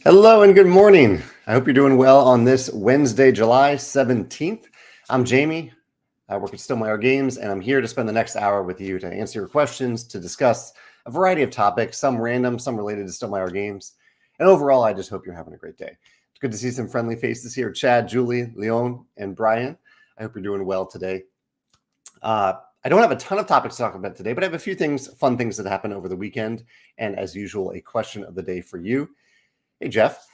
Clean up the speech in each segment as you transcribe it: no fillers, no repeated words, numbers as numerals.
Hello and good morning. I hope you're doing well on this Wednesday, July 17th. I'm Jamey. I work at Stonemaier Games, and I'm here to spend the next hour with you to answer your questions, to discuss a variety of topics, some random, some related to Stonemaier Games. And overall, I just hope you're having a great day. It's good to see some friendly faces here. Chad, Julie, Leon, and Brian. I hope you're doing well today. I don't have a ton of topics to talk about today, but I have a few fun things that happened over the weekend. And as usual, a question of the day for you. Hey, Jeff.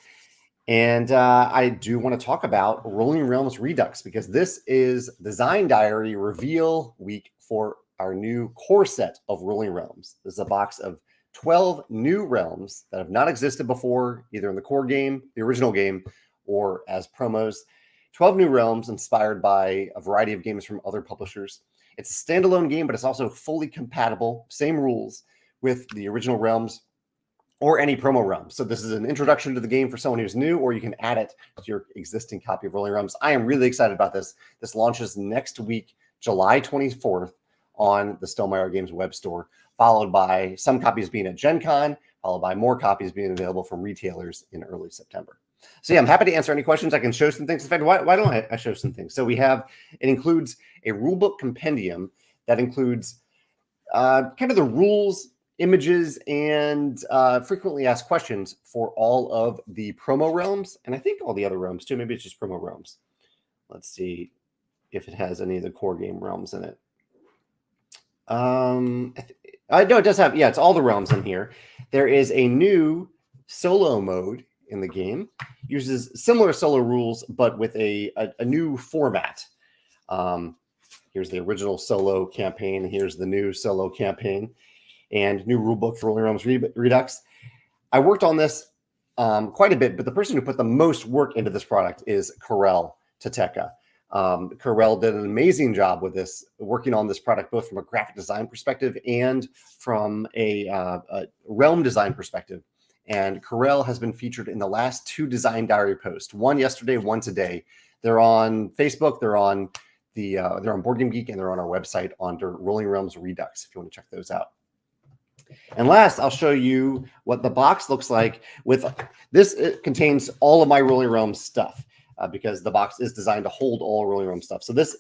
And I do want to talk about Rolling Realms Redux because this is Design Diary reveal week for our new core set of Rolling Realms. This is a box of 12 new realms that have not existed before, either in the core game, the original game, or as promos. 12 new realms inspired by a variety of games from other publishers. It's a standalone game, but it's also fully compatible, same rules with the original realms or any promo realm. So this is an introduction to the game for someone who's new, or you can add it to your existing copy of Rolling Realms. I am really excited about this. This launches next week, July 24th, on the Stonemaier Games web store, followed by some copies being at Gen Con, followed by more copies being available from retailers in early September. So yeah, I'm happy to answer any questions. I can show some things. In fact, why don't I show some things? So it includes a rulebook compendium that includes kind of the rules, images, and frequently asked questions for all of the promo realms, and I think all the other realms too. Maybe it's just promo realms. Let's see if it has any of the core game realms in it. I know it does have, yeah, it's all the realms in here. There is a new solo mode in the game, uses similar solo rules, but with a new format. Here's the original solo campaign. Here's the new solo campaign and new rulebook for Rolling Realms Redux. I worked on this quite a bit, but the person who put the most work into this product is Karel Tateka. Karel did an amazing job with this, working on this product, both from a graphic design perspective and from a realm design perspective. And Karel has been featured in the last 2 Design Diary posts, one yesterday, one today. They're on Facebook, they're on Board Game Geek, and they're on our website under Rolling Realms Redux if you want to check those out. And last, I'll show you what the box looks like with this. It contains all of my Rolling Realms stuff because the box is designed to hold all Rolling Realms stuff. So this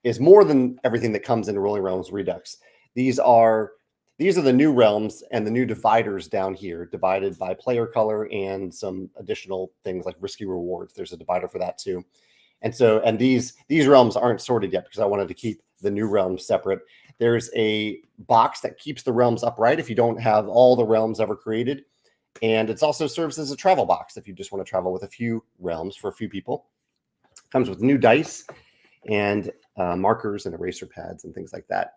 is more than everything that comes in Rolling Realms Redux. These are the new realms and the new dividers down here, divided by player color and some additional things like risky rewards. There's a divider for that too. And these realms aren't sorted yet because I wanted to keep the new realms separate. There's a box that keeps the realms upright if you don't have all the realms ever created. And it also serves as a travel box if you just want to travel with a few realms for a few people. Comes with new dice and markers and eraser pads and things like that.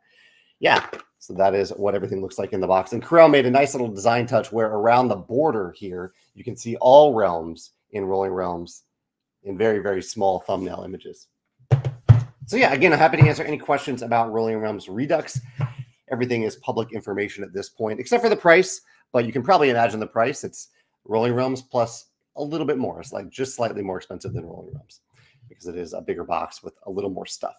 Yeah, so that is what everything looks like in the box. And Karel made a nice little design touch where around the border here, you can see all realms in Rolling Realms in very, very small thumbnail images. So yeah, again, I'm happy to answer any questions about Rolling Realms Redux. Everything is public information at this point, except for the price, but you can probably imagine the price. It's Rolling Realms plus a little bit more. It's like just slightly more expensive than Rolling Realms because it is a bigger box with a little more stuff.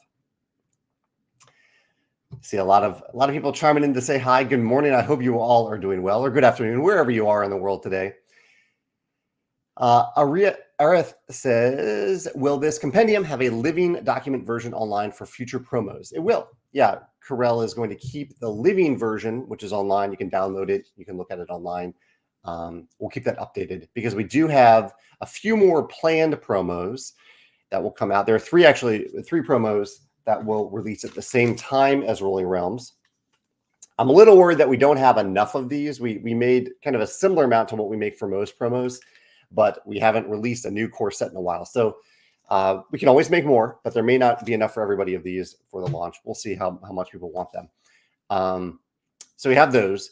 See a lot of people chiming in to say hi. Good morning. I hope you all are doing well, or good afternoon, wherever you are in the world today. Arith says, will this compendium have a living document version online for future promos? It will. Yeah, Karel is going to keep the living version, which is online. You can download it. You can look at it online. We'll keep that updated because we do have a few more planned promos that will come out. There are three promos that will release at the same time as Rolling Realms. I'm a little worried that we don't have enough of these. We made kind of a similar amount to what we make for most promos, but we haven't released a new core set in a while. So we can always make more, but there may not be enough for everybody of these for the launch. We'll see how much people want them. So we have those.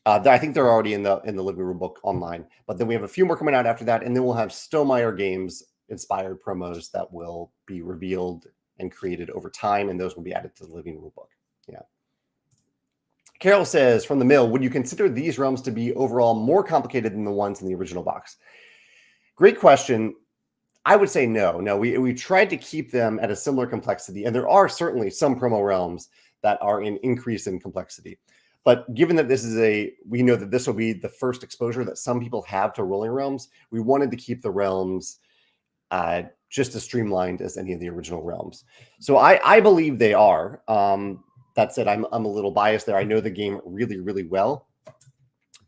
I think they're already in the living room book online, but then we have a few more coming out after that, and then we'll have Stonemaier Games inspired promos that will be revealed and created over time, and those will be added to the living room book. Yeah. Carol says, from the mill, would you consider these realms to be overall more complicated than the ones in the original box? Great question. I would say no. No, we tried to keep them at a similar complexity, and there are certainly some promo realms that are in increase in complexity. But given that we know that this will be the first exposure that some people have to Rolling Realms, we wanted to keep the realms just as streamlined as any of the original realms. So I believe they are. That said, I'm a little biased there. I know the game really, really well.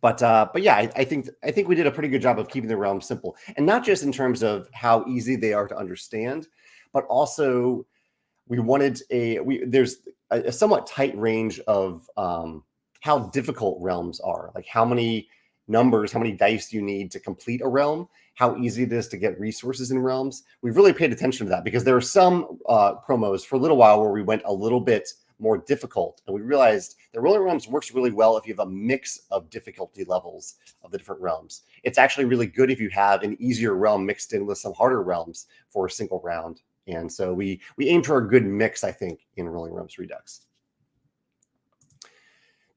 But yeah, I think we did a pretty good job of keeping the realms simple, and not just in terms of how easy they are to understand, but also we wanted there's a somewhat tight range of how difficult realms are, like how many numbers, how many dice you need to complete a realm, how easy it is to get resources in realms. We've really paid attention to that because there are some promos for a little while where we went a little bit more difficult, and we realized that Rolling Realms works really well if you have a mix of difficulty levels of the different realms. It's actually really good if you have an easier realm mixed in with some harder realms for a single round. And so we aim for a good mix, I think, in Rolling Realms Redux.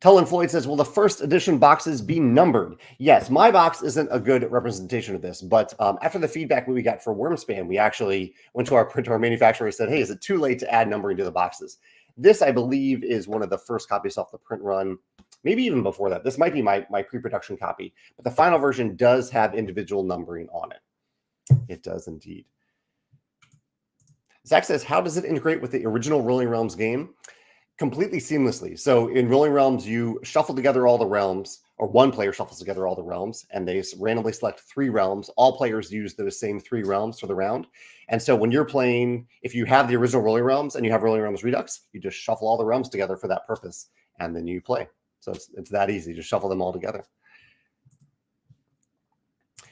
Tullen Floyd says, will the first edition boxes be numbered? Yes, my box isn't a good representation of this, but after the feedback we got for Wingspan, we actually went to our manufacturer and said, hey, is it too late to add numbering to the boxes? This, I believe, is one of the first copies off the print run, maybe even before that. This might be my pre-production copy, but the final version does have individual numbering on it. It does indeed. Zach says, how does it integrate with the original Rolling Realms game? Completely seamlessly. So in Rolling Realms, you shuffle together all the realms, or one player shuffles together all the realms, and they randomly select 3 realms. All players use those same 3 realms for the round. And so when you're playing, if you have the original Rolling Realms and you have Rolling Realms Redux, you just shuffle all the realms together for that purpose, and then you play. So it's that easy. Just shuffle them all together.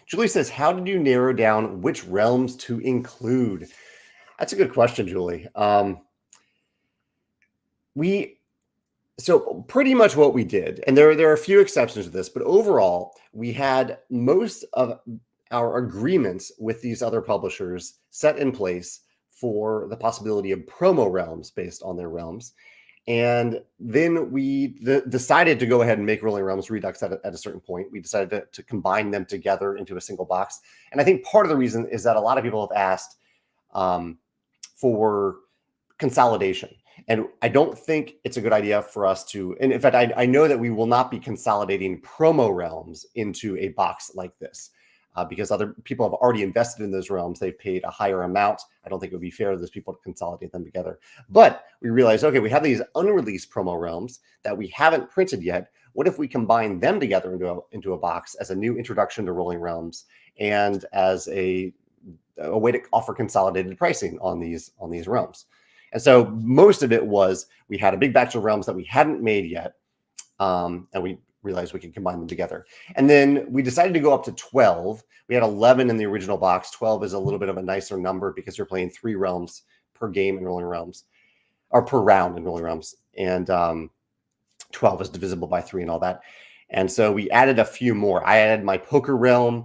Julie says, how did you narrow down which realms to include? That's a good question, Julie. So pretty much what we did, and there are a few exceptions to this, but overall, we had most of our agreements with these other publishers set in place for the possibility of promo realms based on their realms. And then we decided to go ahead and make Rolling Realms Redux at a certain point. We decided to combine them together into a single box. And I think part of the reason is that a lot of people have asked for consolidation. And I don't think it's a good idea for us to, and in fact, I know that we will not be consolidating promo realms into a box like this because other people have already invested in those realms. They've paid a higher amount. I don't think it would be fair to those people to consolidate them together. But we realized, okay, we have these unreleased promo realms that we haven't printed yet. What if we combine them together into a box as a new introduction to Rolling Realms and as a way to offer consolidated pricing on these realms? And so most of it was we had a big batch of realms that we hadn't made yet, and we realized we could combine them together. And then we decided to go up to 12. We had 11 in the original box. 12 is a little bit of a nicer number because you're playing 3 realms per game in Rolling Realms, or per round in Rolling Realms. And 12 is divisible by 3 and all that. And so we added a few more. I added my poker realm.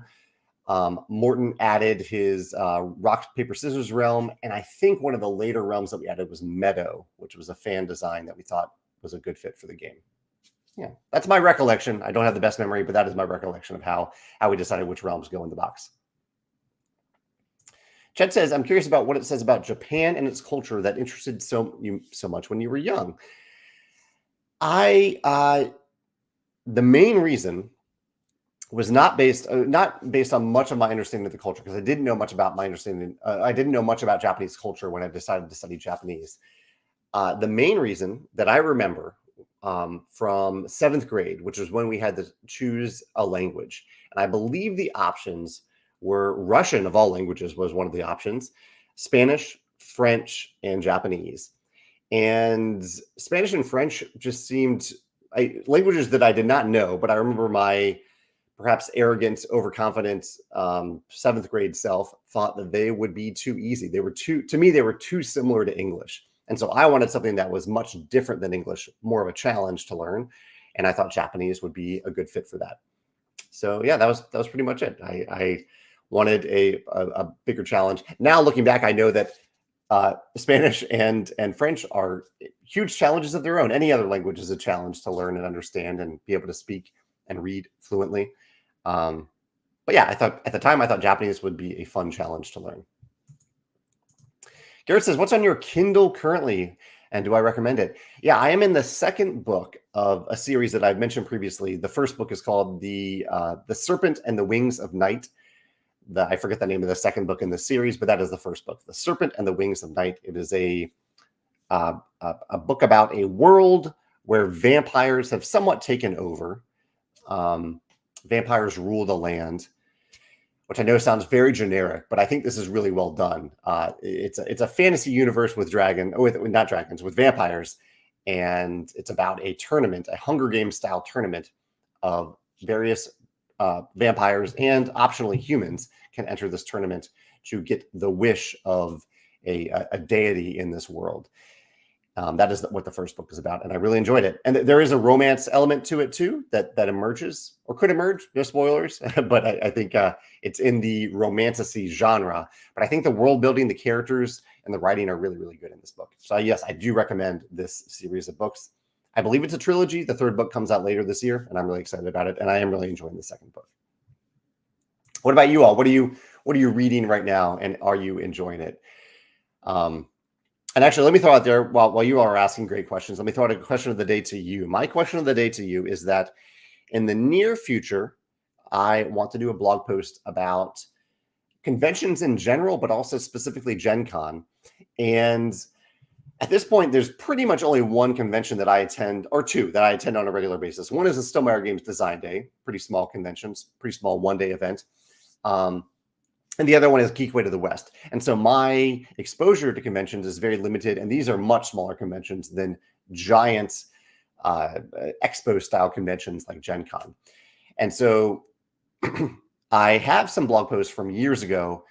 Morton added his rock, paper, scissors realm. And I think one of the later realms that we added was Meadow, which was a fan design that we thought was a good fit for the game. Yeah, that's my recollection. I don't have the best memory, but that is my recollection of how we decided which realms go in the box. Chet says, I'm curious about what it says about Japan and its culture that interested you so much when you were young. The main reason was not based on much of my understanding of the culture, because I didn't know much about my understanding. I didn't know much about Japanese culture when I decided to study Japanese. The main reason that I remember from 7th grade, which was when we had to choose a language, and I believe the options were Russian, of all languages, was one of the options, Spanish, French, and Japanese. And Spanish and French just seemed languages that I did not know, but I remember my perhaps arrogant, overconfident 7th grade self thought that they would be too easy. They were too similar to English. And so I wanted something that was much different than English, more of a challenge to learn. And I thought Japanese would be a good fit for that. So yeah, that was pretty much it. I wanted a bigger challenge. Now looking back, I know that Spanish and French are huge challenges of their own. Any other language is a challenge to learn and understand and be able to speak and read fluently. But yeah, I thought at the time, I thought Japanese would be a fun challenge to learn. Garrett says, what's on your Kindle currently? And do I recommend it? Yeah, I am in the second book of a series that I've mentioned previously. The first book is called The Serpent and the Wings of Night. I forget the name of the second book in the series, but that is the first book, The Serpent and the Wings of Night. It is a book about a world where vampires have somewhat taken over. Vampires rule the land, which I know sounds very generic, but I think this is really well done. It's a fantasy universe with with vampires, and it's about a tournament, a Hunger Games style tournament of various vampires and optionally humans can enter this tournament to get the wish of a deity in this world. That is what the first book is about, and I really enjoyed it. And there is a romance element to it too that emerges or could emerge. No spoilers, but I think it's in the romantasy genre. But I think the world building, the characters, and the writing are really, really good in this book. So yes, I do recommend this series of books. I believe it's a trilogy. The third book comes out later this year, and I'm really excited about it. And I am really enjoying the second book. What about you all? What are you reading right now, and are you enjoying it? And actually, let me throw out there, while you all are asking great questions, let me throw out a question of the day to you. My question of the day to you is that in the near future, I want to do a blog post about conventions in general, but also specifically Gen Con. And at this point, there's pretty much only one convention that I attend, or two that I attend on a regular basis. One is the Stonemaier Games Design Day, pretty small conventions, pretty small one-day event. And the other one is Geekway to the West. And so my exposure to conventions is very limited. And these are much smaller conventions than giant expo-style conventions like Gen Con. And so I have some blog posts from years ago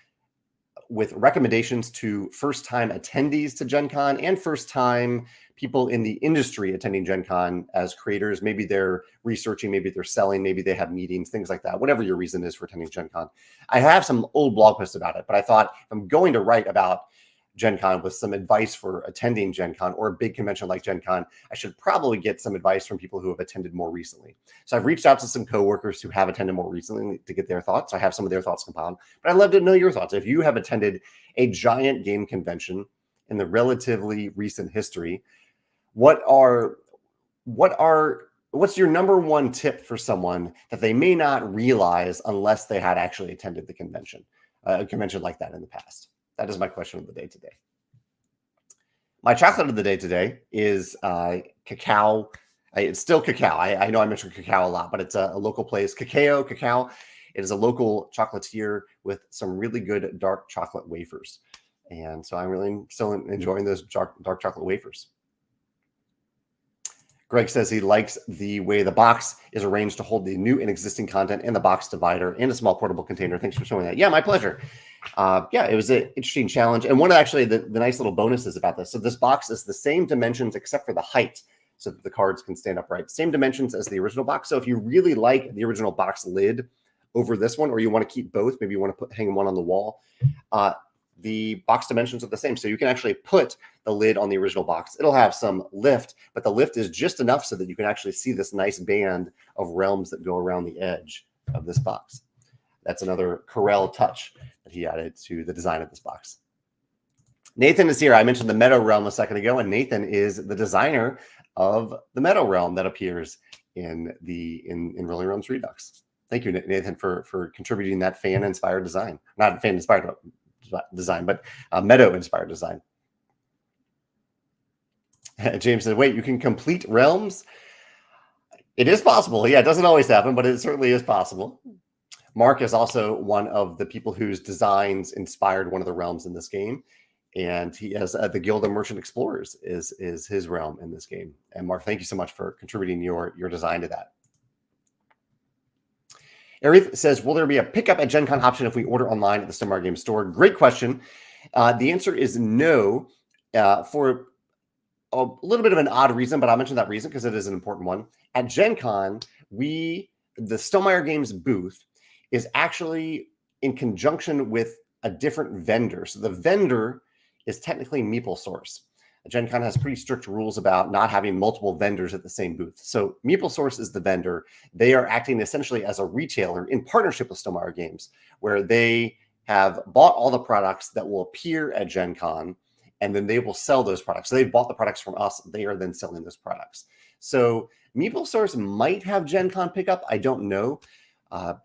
with recommendations to first-time attendees to Gen Con and first-time people in the industry attending Gen Con as creators. Maybe they're researching, maybe they're selling, maybe they have meetings, things like that, whatever your reason is for attending Gen Con. I have some old blog posts about it, but I thought if I'm going to write about Gen Con with some advice for attending Gen Con or a big convention like Gen Con, I should probably get some advice from people who have attended more recently. So I've reached out to some coworkers who have attended more recently to get their thoughts. I have some of their thoughts compiled, but I'd love to know your thoughts. If you have attended a giant game convention in the relatively recent history, what's your number one tip for someone that they may not realize unless they had actually attended the convention, a convention like that in the past? That is my question of the day today. My chocolate of the day today is cacao. It's still cacao. I know I mentioned cacao a lot, but it's a local place. Cacao. It is a local chocolatier with some really good dark chocolate wafers. And so I'm really still enjoying those dark chocolate wafers. Greg says he likes the way the box is arranged to hold the new and existing content and the box divider in a small portable container. Thanks for showing that. Yeah, my pleasure. Yeah, it was an interesting challenge. And one of actually the nice little bonuses about this. So this box is the same dimensions except for the height so that the cards can stand upright. Same dimensions as the original box. So if you really like the original box lid over this one, or you want to keep both, maybe you want to hang one on the wall, the box dimensions are the same. So you can actually put the lid on the original box. It'll have some lift, but the lift is just enough so that you can actually see this nice band of realms that go around the edge of this box. That's another Corel touch that he added to the design of this box. Nathan is here. I mentioned the Meadow Realm a second ago, and Nathan is the designer of the Meadow Realm that appears in Realms Redux. Thank you, Nathan, for contributing that fan-inspired design. Not fan-inspired design, but Meadow-inspired design. James said, wait, you can complete realms? It is possible. Yeah, it doesn't always happen, but it certainly is possible. Mark is also one of the people whose designs inspired one of the realms in this game. And he has the Guild of Merchant Explorers is his realm in this game. And Mark, thank you so much for contributing your design to that. Arith says, will there be a pickup at Gen Con option if we order online at the Stonemaier Games store? Great question. The answer is no, for a little bit of an odd reason, but I'll mention that reason because it is an important one. At Gen Con, the Stonemaier Games booth is actually in conjunction with a different vendor. So the vendor is technically MeepleSource. Gen Con has pretty strict rules about not having multiple vendors at the same booth. So MeepleSource is the vendor. They are acting essentially as a retailer in partnership with Stonemaier Games, where they have bought all the products that will appear at Gen Con, and then they will sell those products. So they've bought the products from us. They are then selling those products. So Meeple Source might have Gen Con pickup. I don't know.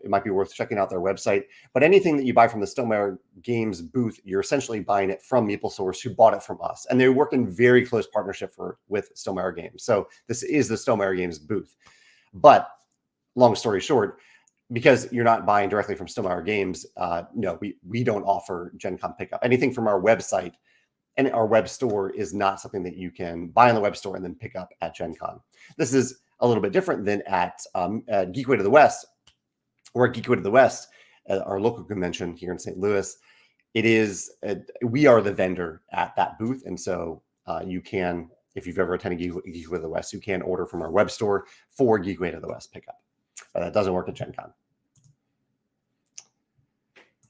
It might be worth checking out their website. But anything that you buy from the Stonemaier Games booth, you're essentially buying it from Meeple Source, who bought it from us. And they work in very close partnership with Stonemaier Games. So this is the Stonemaier Games booth. But long story short, because you're not buying directly from Stonemaier Games, no, we don't offer Gen Con pickup. Anything from our website and our web store is not something that you can buy on the web store and then pick up at Gen Con. This is a little bit different than at Geekway to the West, or at Geekway to the West, our local convention here in St. Louis. It is, we are the vendor at that booth. And so you can, if you've ever attended Geekway to the West, you can order from our web store for Geekway to the West pickup. But that doesn't work at Gen Con.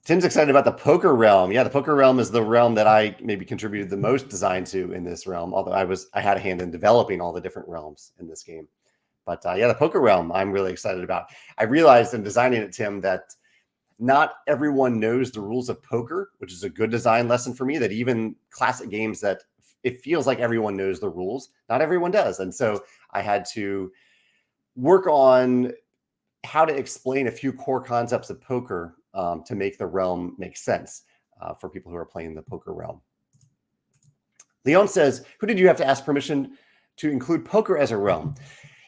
Tim's excited about the Poker Realm. Yeah, the Poker Realm is the realm that I maybe contributed the most design to in this realm, although I had a hand in developing all the different realms in this game. But yeah, the Poker Realm I'm really excited about. I realized in designing it, Tim, that not everyone knows the rules of poker, which is a good design lesson for me, that even classic games that it feels like everyone knows the rules, not everyone does. And so I had to work on how to explain a few core concepts of poker to make the realm make sense for people who are playing the Poker Realm. Leon says, who did you have to ask permission to include poker as a realm?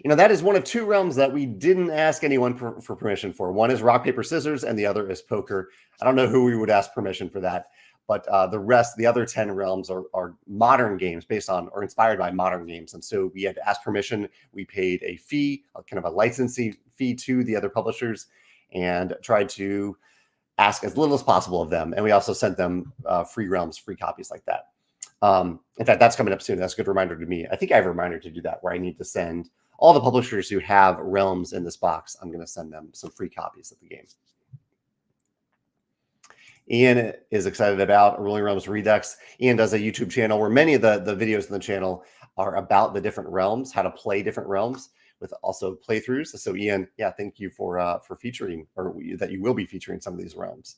You know, that is one of two realms that we didn't ask anyone for permission for. One is rock, paper, scissors, and the other is poker. I don't know who we would ask permission for that, but the other 10 realms are modern games based on or inspired by modern games. And so we had to ask permission. We paid a fee, kind of a licensing fee to the other publishers, and tried to ask as little as possible of them. And we also sent them free realms, free copies like that. In fact, that's coming up soon. That's a good reminder to me. I think I have a reminder to do that, where I need to send all the publishers who have realms in this box. I'm going to send them some free copies of the game. Ian is excited about Realms Redux. Ian does a YouTube channel where many of the videos in the channel are about the different realms, how to play different realms, with also playthroughs. So Ian, yeah, thank you for featuring, or that you will be featuring some of these realms.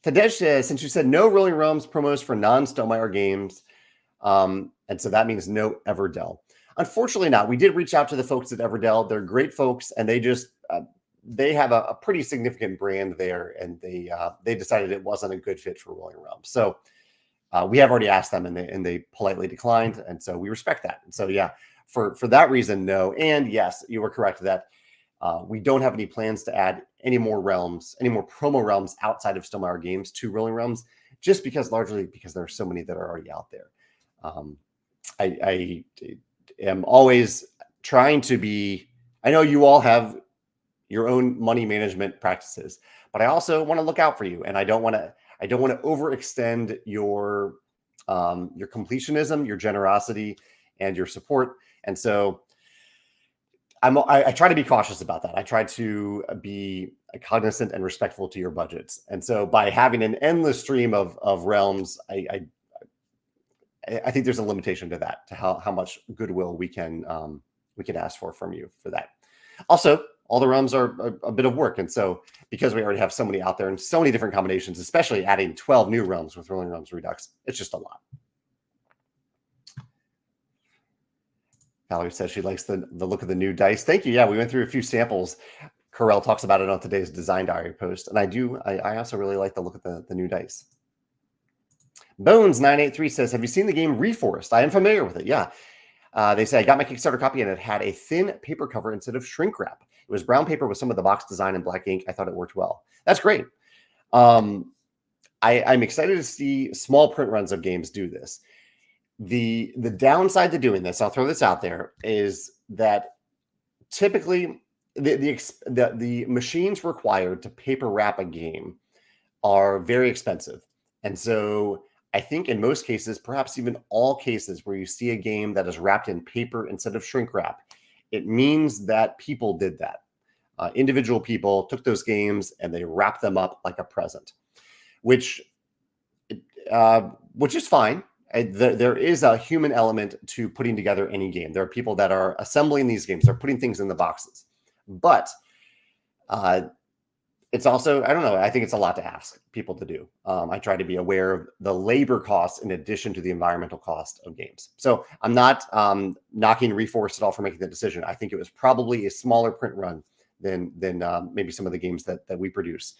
Tadesh, since you said no Rolling Realms promos for non-Stonemaier games, and so that means no Everdell. Unfortunately not. We did reach out to the folks at Everdell. They're great folks, and they just they have a pretty significant brand there, and they decided it wasn't a good fit for Rolling Realms. So we have already asked them, and they politely declined, and so we respect that. And so yeah, for that reason, no. And yes, you were correct that we don't have any plans to add any more realms, any more promo realms outside of Stonemaier Games to Rolling Realms, just largely because there are so many that are already out there. I am always trying to be, I know you all have your own money management practices, but I also want to look out for you. And I don't want to overextend your completionism, your generosity, and your support. And so I try to be cautious about that. I try to be cognizant and respectful to your budgets. And so by having an endless stream of realms, I think there's a limitation to that, to how much goodwill we can ask for from you for that. Also, all the realms are a bit of work. And so because we already have so many out there and so many different combinations, especially adding 12 new realms with Realms Redux, it's just a lot. Valerie says she likes the look of the new dice. Thank you. Yeah, we went through a few samples. Corel talks about it on today's design diary post. And I also really like the look of the new dice. Bones983 says, have you seen the game Reforest? I am familiar with it. Yeah. They say, I got my Kickstarter copy and it had a thin paper cover instead of shrink wrap. It was brown paper with some of the box design in black ink. I thought it worked well. That's great. I'm excited to see small print runs of games do this. The downside to doing this, I'll throw this out there, is that typically the machines required to paper wrap a game are very expensive. And so I think in most cases, perhaps even all cases where you see a game that is wrapped in paper instead of shrink wrap, it means that people did that. Individual people took those games and they wrapped them up like a present, which is fine. There is a human element to putting together any game. There are people that are assembling these games. They're putting things in the boxes. But it's also, I don't know, I think it's a lot to ask people to do. I try to be aware of the labor costs in addition to the environmental cost of games. So I'm not knocking Reforged at all for making the decision. I think it was probably a smaller print run than maybe some of the games that we produce.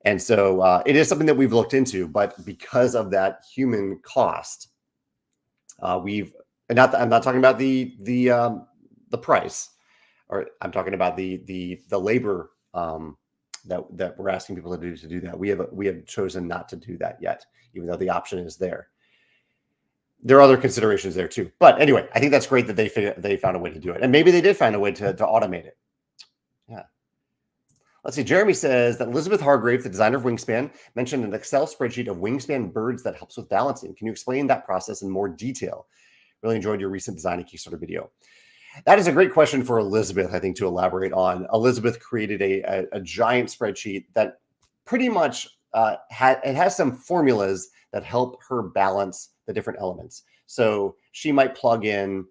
And so it is something that we've looked into, but because of that human cost, I'm not talking about the price, or I'm talking about the labor that we're asking people to do that. We have chosen not to do that yet, even though the option is there. There are other considerations there too. But anyway, I think that's great that they found a way to do it, and maybe they did find a way to automate it. Yeah. Let's see. Jeremy says that Elizabeth Hargrave, the designer of Wingspan, mentioned an Excel spreadsheet of Wingspan birds that helps with balancing. Can you explain that process in more detail? Really enjoyed your recent design and Kickstarter video. That is a great question for Elizabeth, I think, to elaborate on. Elizabeth created a giant spreadsheet that pretty much has some formulas that help her balance the different elements. So she might plug in,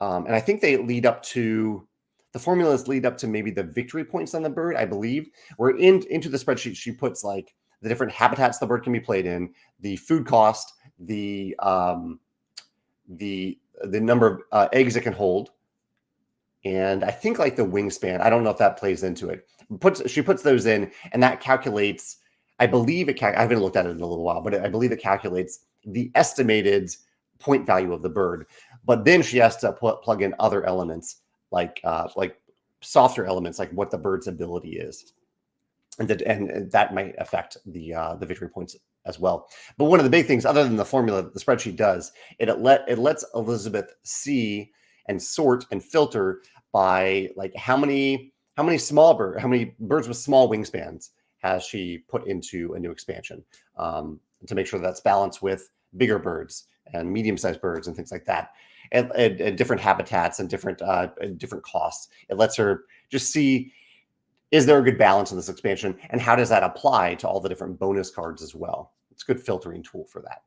and I think they lead up to, the formulas lead up to maybe the victory points on the bird, I believe. Where into the spreadsheet, she puts like the different habitats the bird can be played in, the food cost, the number of eggs it can hold, and I think like the wingspan. I don't know if that plays into it. She puts those in, and that calculates. I believe I haven't looked at it in a little while, but I believe it calculates the estimated point value of the bird. But then she has to plug in other elements like softer elements, like what the bird's ability is, and that might affect the victory points as well. But one of the big things, other than the formula that the spreadsheet does, it lets Elizabeth see and sort and filter by like how many birds with small wingspans has she put into a new expansion, to make sure that's balanced with bigger birds and medium-sized birds and things like that, and different habitats and different costs. It lets her just see, is there a good balance in this expansion, and how does that apply to all the different bonus cards as well? It's a good filtering tool for that.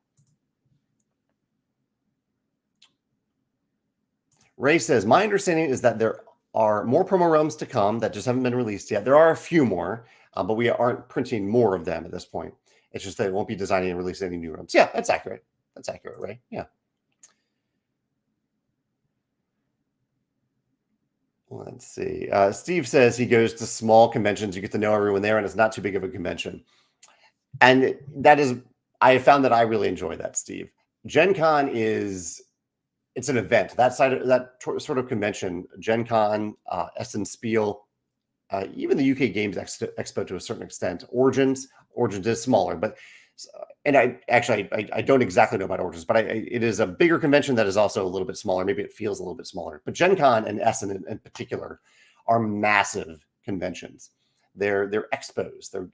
Ray says, my understanding is that there are more promo realms to come that just haven't been released yet. There are a few more, but we aren't printing more of them at this point. It's just that it won't be designing and releasing any new realms. Yeah, that's accurate. That's accurate, Ray. Yeah. Let's see. Steve says he goes to small conventions. You get to know everyone there, and it's not too big of a convention. And that is, I have found that I really enjoy that, Steve. Gen Con it's an event. That sort of convention, Gen Con, Essen Spiel, even the UK Games Expo to a certain extent. Origins is smaller, but and I don't exactly know about Origins, but it is a bigger convention that is also a little bit smaller. Maybe it feels a little bit smaller. But Gen Con and Essen in particular are massive conventions. They're expos.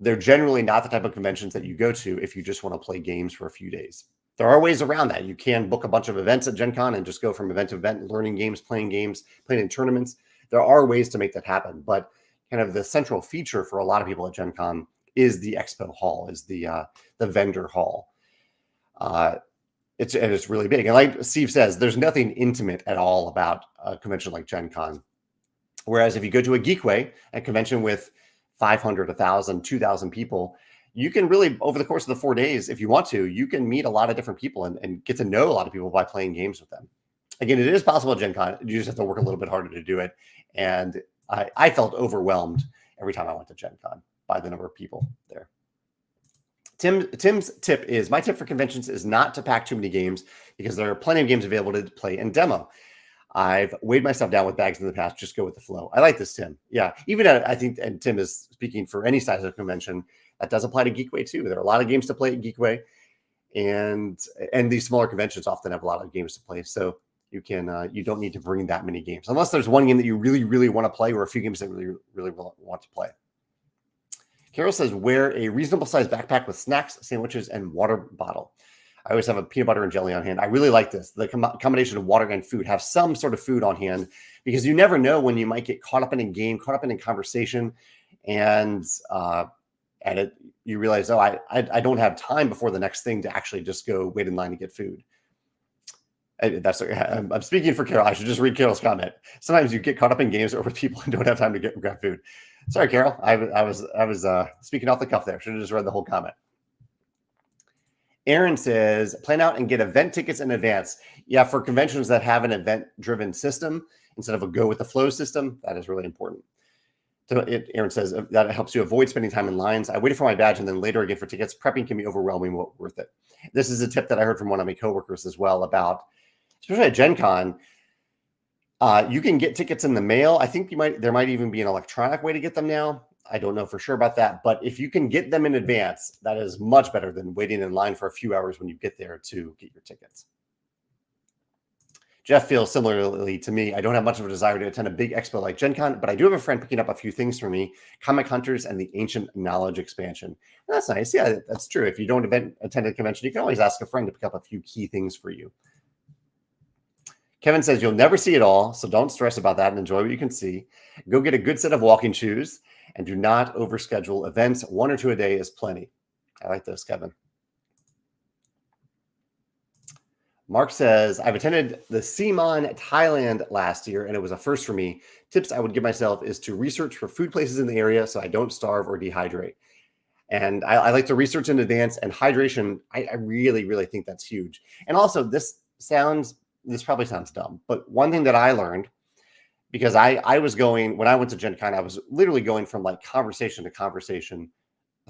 They're generally not the type of conventions that you go to if you just want to play games for a few days. There are ways around that. You can book a bunch of events at Gen Con and just go from event to event, learning games, playing in tournaments. There are ways to make that happen, but kind of the central feature for a lot of people at Gen Con is the expo hall, is the vendor hall. It's really big. And like Steve says, there's nothing intimate at all about a convention like Gen Con. Whereas if you go to a Geekway, a convention with 500, 1,000, 2,000 people, you can really, over the course of the 4 days, if you want to, you can meet a lot of different people and get to know a lot of people by playing games with them. Again, it is possible at Gen Con. You just have to work a little bit harder to do it. And I felt overwhelmed every time I went to Gen Con by the number of people there. Tim's tip is, my tip for conventions is not to pack too many games because there are plenty of games available to play and demo. I've weighed myself down with bags in the past. Just go with the flow. I like this, Tim. Yeah, even I think, and Tim is speaking for any size of convention, that does apply to Geekway too. There are a lot of games to play at Geekway, and these smaller conventions often have a lot of games to play. So you don't need to bring that many games unless there's one game that you really, really want to play, or a few games that really, really want to play. Carol says, wear a reasonable sized backpack with snacks, sandwiches, and water bottle. I always have a peanut butter and jelly on hand. I really like this. The combination of water and food. Have some sort of food on hand, because you never know when you might get caught up in a game, caught up in a conversation, and you realize, I don't have time before the next thing to actually just go wait in line to get food. I'm speaking for Carol. I should just read Carol's comment. Sometimes you get caught up in games or with people and don't have time to grab food. Sorry, Carol. I was speaking off the cuff there. Should have just read the whole comment. Aaron says, plan out and get event tickets in advance. Yeah, for conventions that have an event-driven system instead of a go-with-the-flow system, that is really important. So Aaron says that helps you avoid spending time in lines. I waited for my badge and then later again for tickets. Prepping can be overwhelming, but worth it. This is a tip that I heard from one of my coworkers as well about, especially at Gen Con. You can get tickets in the mail. I think there might even be an electronic way to get them now. I don't know for sure about that, but if you can get them in advance, that is much better than waiting in line for a few hours when you get there to get your tickets. Jeff feels similarly to me. I don't have much of a desire to attend a big expo like Gen Con, but I do have a friend picking up a few things for me, Comic Hunters and the Ancient Knowledge expansion. That's nice. Yeah, that's true. If you don't attend a convention, you can always ask a friend to pick up a few key things for you. Kevin says you'll never see it all, so don't stress about that and enjoy what you can see. Go get a good set of walking shoes and do not overschedule events. 1 or 2 a day is plenty. I like those, Kevin. Mark says, I've attended the CMON Thailand last year, and it was a first for me. Tips I would give myself is to research for food places in the area so I don't starve or dehydrate. And I like to research in advance, and hydration, I really, really think that's huge. And also, this probably sounds dumb, but one thing that I learned, because I was going, when I went to Gen Con, I was literally going from like conversation to conversation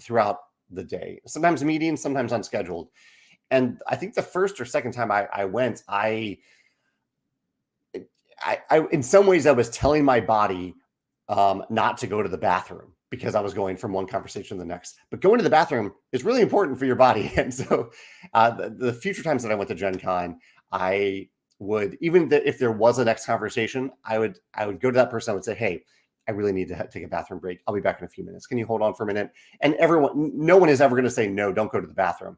throughout the day, sometimes meetings, sometimes unscheduled. And I think the first or second time I went, I in some ways I was telling my body not to go to the bathroom because I was going from one conversation to the next. But going to the bathroom is really important for your body. And so the future times that I went to Gen Con, I would, even if there was a next conversation, I would go to that person. I would say, hey, I really need to take a bathroom break. I'll be back in a few minutes. Can you hold on for a minute? And no one is ever going to say, no, don't go to the bathroom.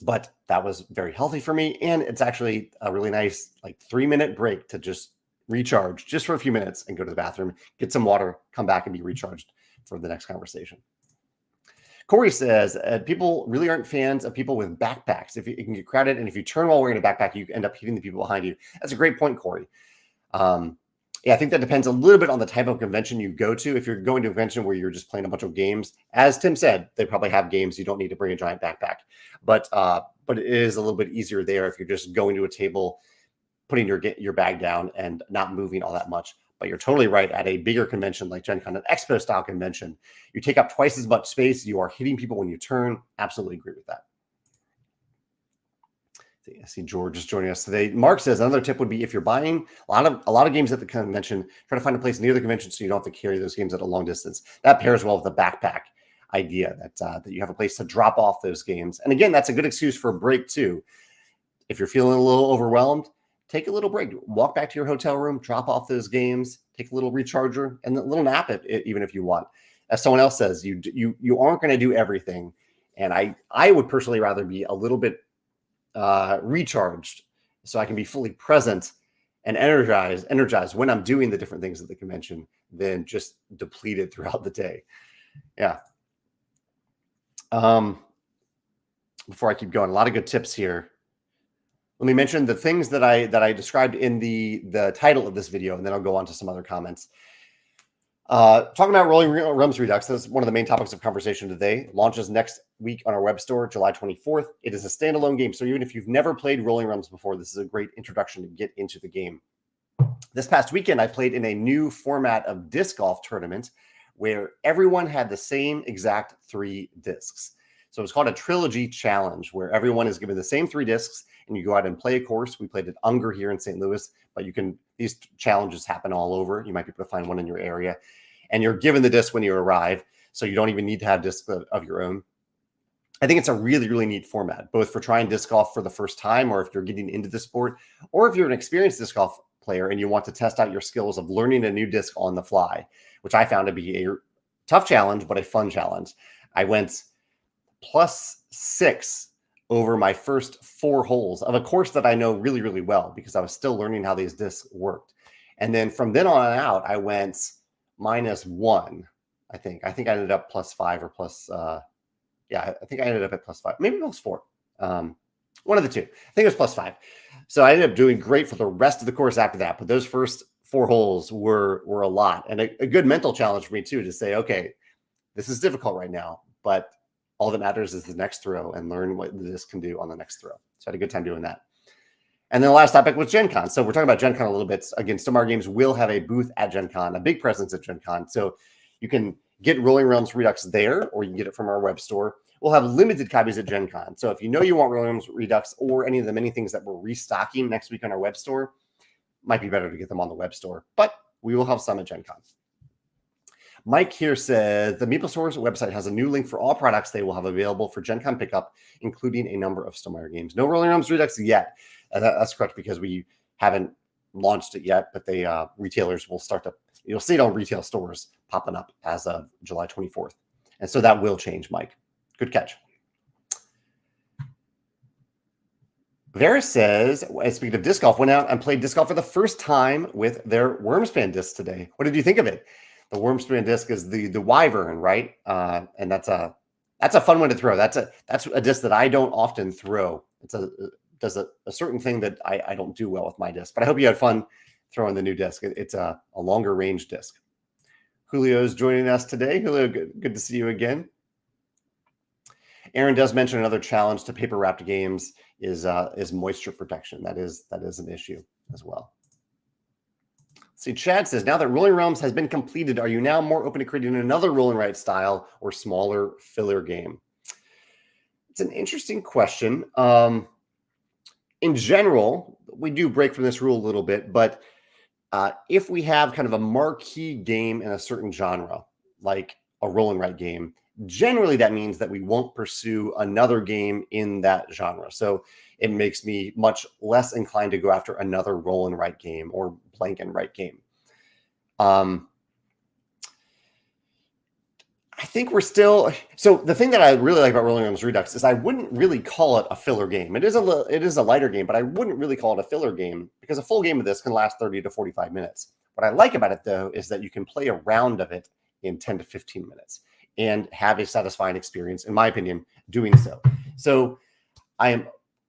But that was very healthy for me. And it's actually a really nice, like 3-minute break to just recharge just for a few minutes and go to the bathroom, get some water, come back and be recharged for the next conversation. Corey says, people really aren't fans of people with backpacks. If it can get crowded, and if you turn while wearing a backpack, you end up hitting the people behind you. That's a great point, Corey. Yeah, I think that depends a little bit on the type of convention you go to. If you're going to a convention where you're just playing a bunch of games, as Tim said, they probably have games. You don't need to bring a giant backpack. But it is a little bit easier there if you're just going to a table, putting your bag down and not moving all that much. But you're totally right. At a bigger convention like Gen Con, an expo style convention, you take up twice as much space. You are hitting people when you turn. Absolutely agree with that. I see George is joining us today. Mark says another tip would be if you're buying a lot of games at the convention, try to find a place near the convention so you don't have to carry those games at a long distance. That pairs well with the backpack idea that you have a place to drop off those games. And again, that's a good excuse for a break too. If you're feeling a little overwhelmed, take a little break. Walk back to your hotel room, drop off those games, take a little recharger, and a little nap even if you want. As someone else says, you aren't going to do everything. And I would personally rather be a little bit recharged so I can be fully present and energized when I'm doing the different things at the convention than just depleted throughout the day. Yeah. Before I keep going, a lot of good tips here. Let me mention the things that I described in the title of this video, and then I'll go on to some other comments. Talking about rolling Realms Redux, that's one of the main topics of conversation today. Launches next week on our web store, July 24th. It is a standalone game, so even if you've never played Rolling Realms before, this is a great introduction to get into the game. This past weekend, I played in a new format of disc golf tournament where everyone had the same exact 3 discs. So it's called a trilogy challenge, where everyone is given the same 3 discs, and you go out and play a course. We played at Unger here in St. Louis, but these challenges happen all over. You might be able to find one in your area. And you're given the disc when you arrive, so you don't even need to have discs of your own. I think it's a really, really neat format, both for trying disc golf for the first time, or if you're getting into the sport, or if you're an experienced disc golf player and you want to test out your skills of learning a new disc on the fly, which I found to be a tough challenge, but a fun challenge. I went +6 over my first 4 holes of a course that I know really, really well because I was still learning how these discs worked. And then from then on out, I went -1, I think. I think I ended up +5 or plus, I think I ended up at +5, maybe +4. One of the two. I think it was +5. So I ended up doing great for the rest of the course after that. But those first 4 holes were a lot, and a good mental challenge for me too, to say, okay, this is difficult right now, but all that matters is the next throw and learn what this can do on the next throw. So I had a good time doing that. And then the last topic was Gen Con. So we're talking about Gen Con a little bit. Again, Stonemaier Games will have a booth at Gen Con, a big presence at Gen Con. So you can get Rolling Realms Redux there, or you can get it from our web store. We'll have limited copies at Gen Con. So if you know you want Rolling Realms Redux or any of the many things that we're restocking next week on our web store, might be better to get them on the web store. But we will have some at Gen Con. Mike here says the Meeple Store's website has a new link for all products they will have available for Gen Con pickup, including a number of Stonemaier games. No Rolling Realms Redux yet. That's correct, because we haven't launched it yet, but the retailers will start to, you'll see it on retail stores popping up as of July 24th. And so that will change, Mike. Good catch. Vera says, speaking of disc golf, went out and played disc golf for the first time with their Wingspan disc today. What did you think of it? The Wingspan disc is the Wyvern, right? And that's a fun one to throw. That's a disc that I don't often throw. It's does a certain thing that I don't do well with my disc. But I hope you had fun throwing the new disc. It's a longer range disc. Julio's joining us today. Julio, good to see you again. Aaron does mention another challenge to paper wrapped games is moisture protection. That is an issue as well. See, Chad says, now that Rolling Realms has been completed, are you now more open to creating another roll and write style or smaller filler game? It's an interesting question. In general, we do break from this rule a little bit, but if we have kind of a marquee game in a certain genre, like a roll and write game, generally that means that we won't pursue another game in that genre. So it makes me much less inclined to go after another roll and write game or blank and write game. I think we're still, so the thing that I really like about Rolling Realms Redux is I wouldn't really call it a filler game. It is a lighter game, but I wouldn't really call it a filler game because a full game of this can last 30 to 45 minutes. What I like about it, though, is that you can play a round of it in 10 to 15 minutes and have a satisfying experience, in my opinion, doing so. So I am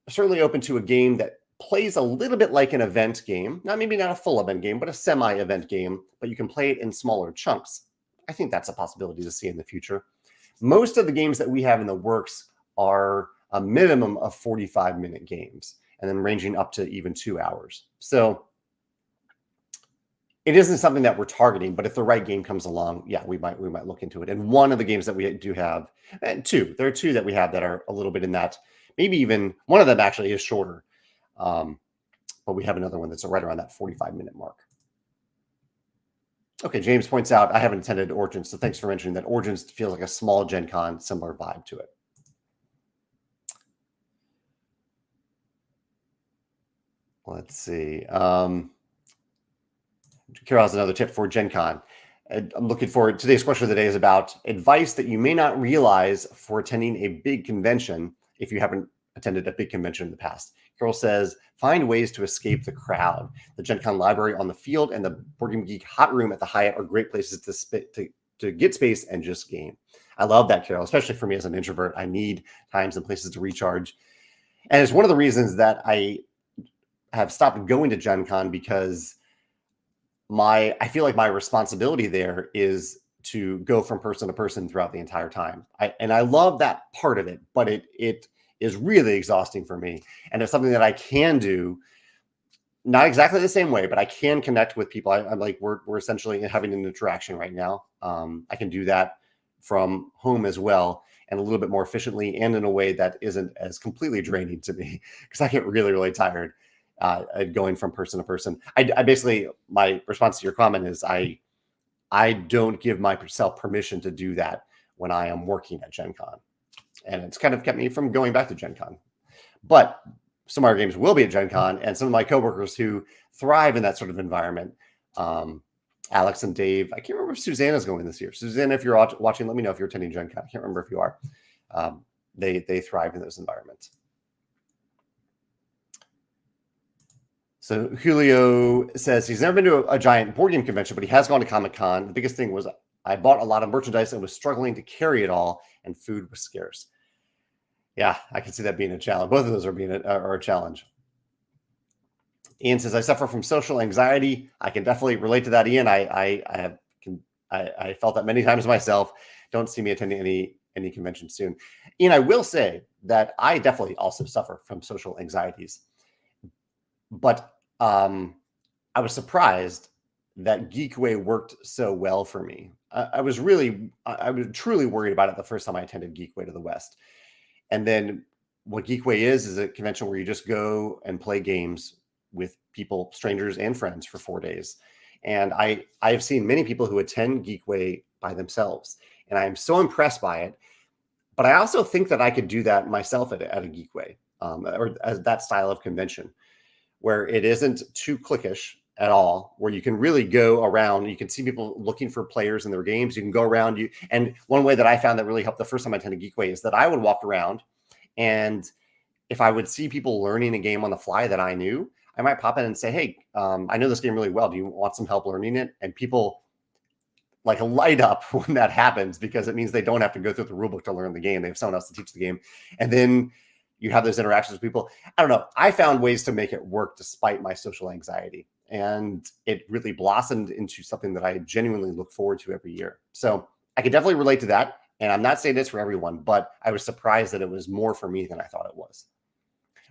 certainly open to a game that plays a little bit like an event game, maybe not a full event game, but a semi-event game, but you can play it in smaller chunks. I think that's a possibility to see in the future. Most of the games that we have in the works are a minimum of 45-minute games and then ranging up to even 2 hours. So it isn't something that we're targeting, but if the right game comes along, yeah, we might look into it. And one of the games that we do have, and there are two that we have that are a little bit in that, maybe even one of them actually is shorter. But we have another one that's right around that 45-minute mark. Okay, James points out I haven't attended Origins, so thanks for mentioning that. Origins feels like a small Gen Con, similar vibe to it. Let's see. Carol has another tip for Gen Con. I'm looking forward. Today's question of the day is about advice that you may not realize for attending a big convention if you haven't attended a big convention in the past. Carol says, find ways to escape the crowd. The Gen Con library on the field and the Board Game Geek hot room at the Hyatt are great places to get space and just game. I love that, Carol, especially for me as an introvert. I need times and places to recharge. And it's one of the reasons that I have stopped going to Gen Con, because I feel like my responsibility there is to go from person to person throughout the entire time. I love that part of it, but it is really exhausting for me. And it's something that I can do, not exactly the same way, but I can connect with people. I'm like, we're essentially having an interaction right now. I can do that from home as well, and a little bit more efficiently and in a way that isn't as completely draining to me, because I get really, really tired going from person to person. I basically, my response to your comment is I don't give myself permission to do that when I am working at Gen Con. And it's kind of kept me from going back to Gen Con. But Stonemaier Games will be at Gen Con, and some of my coworkers who thrive in that sort of environment, Alex and Dave, I can't remember if Susanna's going this year. Susanna, if you're watching, let me know if you're attending Gen Con. I can't remember if you are. They thrive in those environments. So Julio says he's never been to a giant board game convention, but he has gone to Comic-Con. The biggest thing was I bought a lot of merchandise and was struggling to carry it all, and food was scarce. Yeah, I can see that being a challenge. Both of those are a challenge. Ian says, I suffer from social anxiety. I can definitely relate to that, Ian. I felt that many times myself. Don't see me attending any convention soon. Ian, I will say that I definitely also suffer from social anxieties. But I was surprised that Geekway worked so well for me. I was truly worried about it the first time I attended Geekway to the West. And then what Geekway is a convention where you just go and play games with people, strangers and friends, for 4 days. And I have seen many people who attend Geekway by themselves, and I'm so impressed by it. But I also think that I could do that myself at a Geekway, or as that style of convention, where it isn't too cliquish at all, where you can really go around. You can see people looking for players in their games. You can go around. And one way that I found that really helped the first time I attended Geekway is that I would walk around, and if I would see people learning a game on the fly that I knew, I might pop in and say, hey, I know this game really well. Do you want some help learning it? And people like light up when that happens, because it means they don't have to go through the rulebook to learn the game. They have someone else to teach the game. And then you have those interactions with people. I don't know. I found ways to make it work despite my social anxiety. And it really blossomed into something that I genuinely look forward to every year. So I can definitely relate to that. And I'm not saying this for everyone, but I was surprised that it was more for me than I thought it was.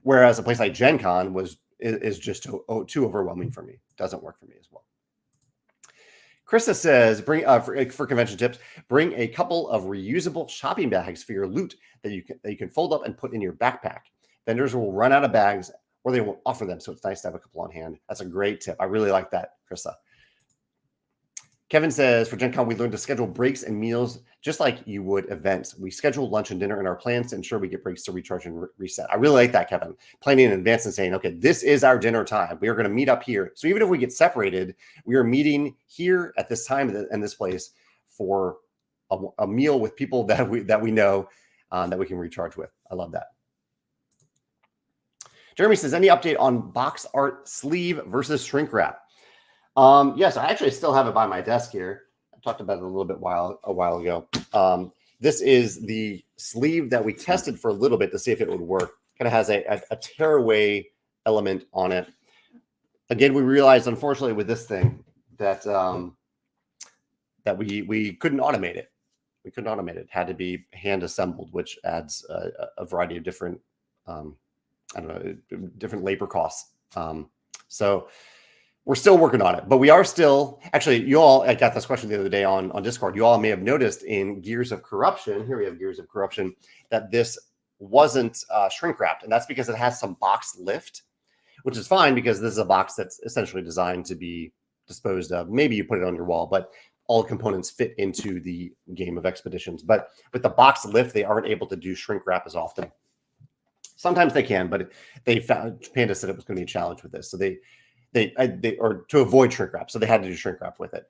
Whereas a place like Gen Con is just too overwhelming for me. Doesn't work for me as well. Krista says, bring for convention tips, bring a couple of reusable shopping bags for your loot that you can fold up and put in your backpack. Vendors will run out of bags, or they won't offer them, so it's nice to have a couple on hand. That's a great tip. I really like that, Krista. Kevin says, for Gen Con, we learned to schedule breaks and meals just like you would events. We schedule lunch and dinner in our plans to ensure we get breaks to recharge and reset. I really like that, Kevin. Planning in advance and saying, okay, this is our dinner time. We are going to meet up here. So even if we get separated, we are meeting here at this time and this place for a meal with people that we know that we can recharge with. I love that. Jeremy says, any update on box art sleeve versus shrink wrap? Yes, I actually still have it by my desk here. I talked about it a little bit a while ago. This is the sleeve that we tested for a little bit to see if it would work. Kind of has a tearaway element on it. Again, we realized, unfortunately, with this thing that that we couldn't automate it. We couldn't automate it. It had to be hand assembled, which adds a variety of different different labor costs. So we're still working on it, but we are still actually. I got this question the other day on Discord. You all may have noticed in Gears of Corruption. Here we have Gears of Corruption, that this wasn't shrink wrapped, and that's because it has some box lift, which is fine because this is a box that's essentially designed to be disposed of. Maybe you put it on your wall, but all components fit into the game of Expeditions. But with the box lift, they aren't able to do shrink wrap as often. Sometimes they can, but Panda said it was going to be a challenge with this, so they or to avoid shrink wrap, so they had to do shrink wrap with it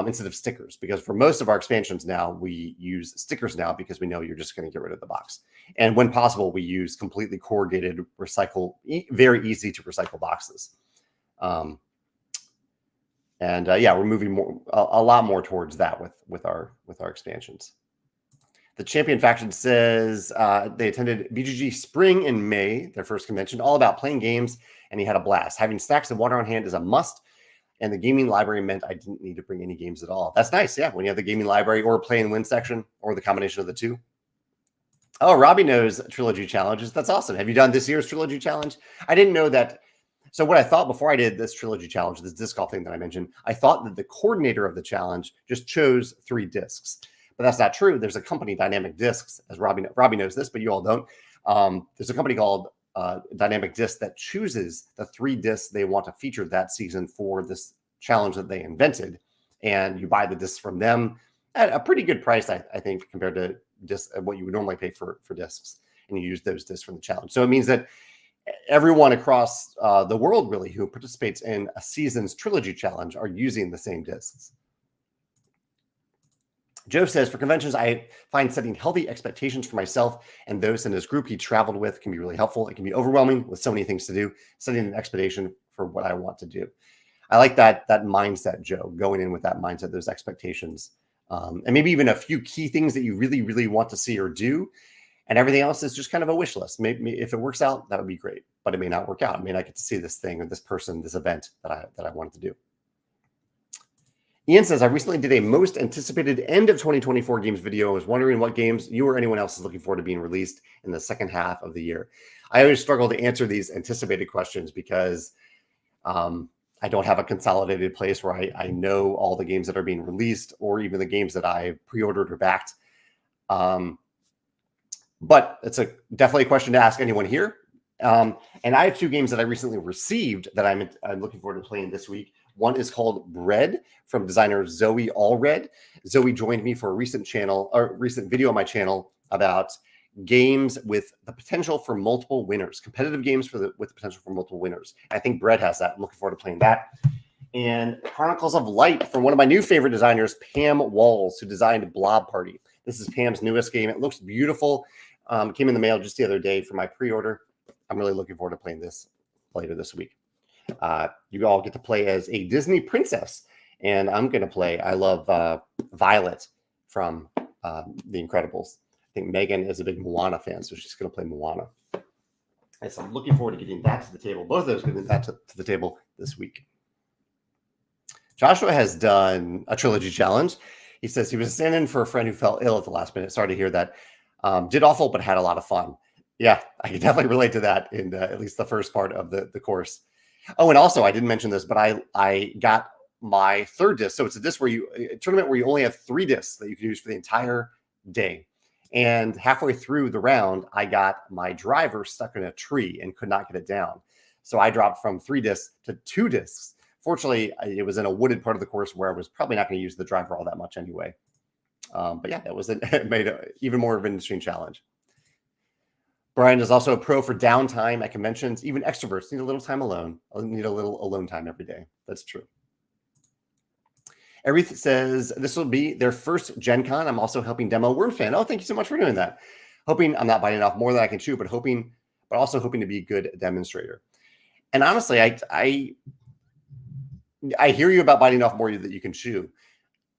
instead of stickers, because for most of our expansions now we use stickers now because we know you're just going to get rid of the box, and when possible we use completely corrugated very easy to recycle boxes. We're moving a lot more towards that with our expansions. The Champion faction says they attended BGG Spring in May, their first convention, all about playing games, and he had a blast. Having snacks and water on hand is a must, and the gaming library meant I didn't need to bring any games at all. That's nice, yeah, when you have the gaming library or play and win section, or the combination of the two. Oh, Robbie knows Trilogy Challenges. That's awesome. Have you done this year's Trilogy Challenge? I didn't know that. So what I thought before I did this Trilogy Challenge, this disc golf thing that I mentioned, I thought that the coordinator of the challenge just chose 3 discs. But that's not true. There's a company, Dynamic Discs, as Robbie knows this, but you all don't. There's a company called Dynamic Discs that chooses the 3 discs they want to feature that season for this challenge that they invented. And you buy the discs from them at a pretty good price, I think, compared to what you would normally pay for discs. And you use those discs for the challenge. So it means that everyone across the world, really, who participates in a season's Trilogy Challenge are using the same discs. Joe says, for conventions, I find setting healthy expectations for myself and those in his group he traveled with can be really helpful. It can be overwhelming with so many things to do, setting an expectation for what I want to do. I like that mindset, Joe, going in with that mindset, those expectations, and maybe even a few key things that you really, really want to see or do. And everything else is just kind of a wish list. Maybe if it works out, that would be great, but it may not work out. I may not get to see this thing or this person, this event that I wanted to do. Ian says, I recently did a most anticipated end of 2024 games video. I was wondering what games you or anyone else is looking forward to being released in the second half of the year. I always struggle to answer these anticipated questions because I don't have a consolidated place where I know all the games that are being released or even the games that I pre-ordered or backed. But it's definitely a question to ask anyone here. And I have 2 games that I recently received that I'm looking forward to playing this week. One is called Bread from designer Zoe Allred. Zoe joined me for a recent video on my channel about games with the potential for multiple winners, competitive games with the potential for multiple winners. I think Bread has that. I'm looking forward to playing that. And Chronicles of Light from one of my new favorite designers, Pam Walls, who designed Blob Party. This is Pam's newest game. It looks beautiful. Came in the mail just the other day for my pre-order. I'm really looking forward to playing this later this week. You all get to play as a Disney princess, and I'm going to play. I love Violet from The Incredibles. I think Megan is a big Moana fan, so she's going to play Moana. And so I'm looking forward to getting that to the table. Both of those getting that to the table this week. Joshua has done a trilogy challenge. He says he was standing for a friend who fell ill at the last minute. Sorry to hear that. Did awful, but had a lot of fun. Yeah, I can definitely relate to that in at least the first part of the course. Oh, and also I didn't mention this, but I got my 3rd disc. So it's a tournament where you only have 3 discs that you can use for the entire day. And halfway through the round, I got my driver stuck in a tree and could not get it down. So I dropped from 3 discs to 2 discs. Fortunately, it was in a wooded part of the course where I was probably not going to use the driver all that much anyway. But yeah, it made even more of an interesting challenge. Brian is also a pro for downtime at conventions. Even extroverts need a little time alone. Need a little alone time every day. That's true. Everything says this will be their first Gen Con. I'm also helping demo Wingspan. Oh, thank you so much for doing that. Hoping I'm not biting off more than I can chew, but also hoping to be a good demonstrator. And honestly, I hear you about biting off more that you can chew.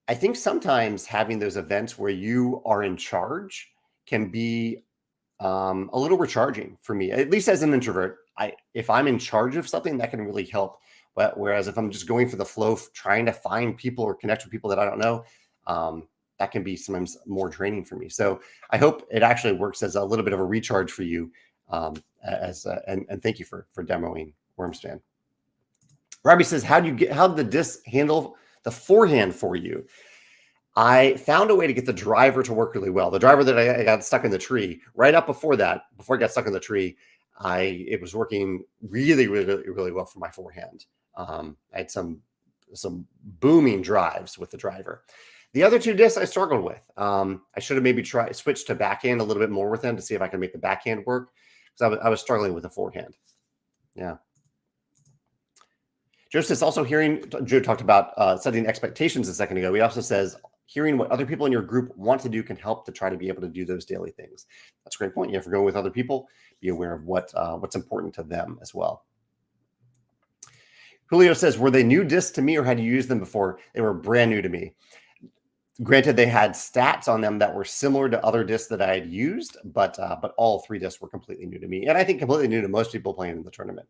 I think sometimes having those events where you are in charge can be a little recharging for me, at least as an introvert. If I'm in charge of something, that can really help. But whereas if I'm just going for the flow, trying to find people or connect with people that I don't know, that can be sometimes more draining for me. So I hope it actually works as a little bit of a recharge for you. And thank you for demoing Wingspan. Robbie says, how did the disc handle the forehand for you? I found a way to get the driver to work really well. The driver that I got stuck in the tree right up before I got stuck in the tree, it was working really, really, really well for my forehand. I had some booming drives with the driver. The other 2 discs I struggled with. I should have maybe switched to backhand a little bit more with them to see if I can make the backhand work, because I was struggling with the forehand. Yeah. Joe says, also Joe talked about setting expectations a second ago. He also says, hearing what other people in your group want to do can help to try to be able to do those daily things. That's a great point. If you're going with other people, be aware of what's important to them as well. Julio says, were they new discs to me or had you used them before? They were brand new to me. Granted, they had stats on them that were similar to other discs that I had used, but all 3 discs were completely new to me. And I think completely new to most people playing in the tournament.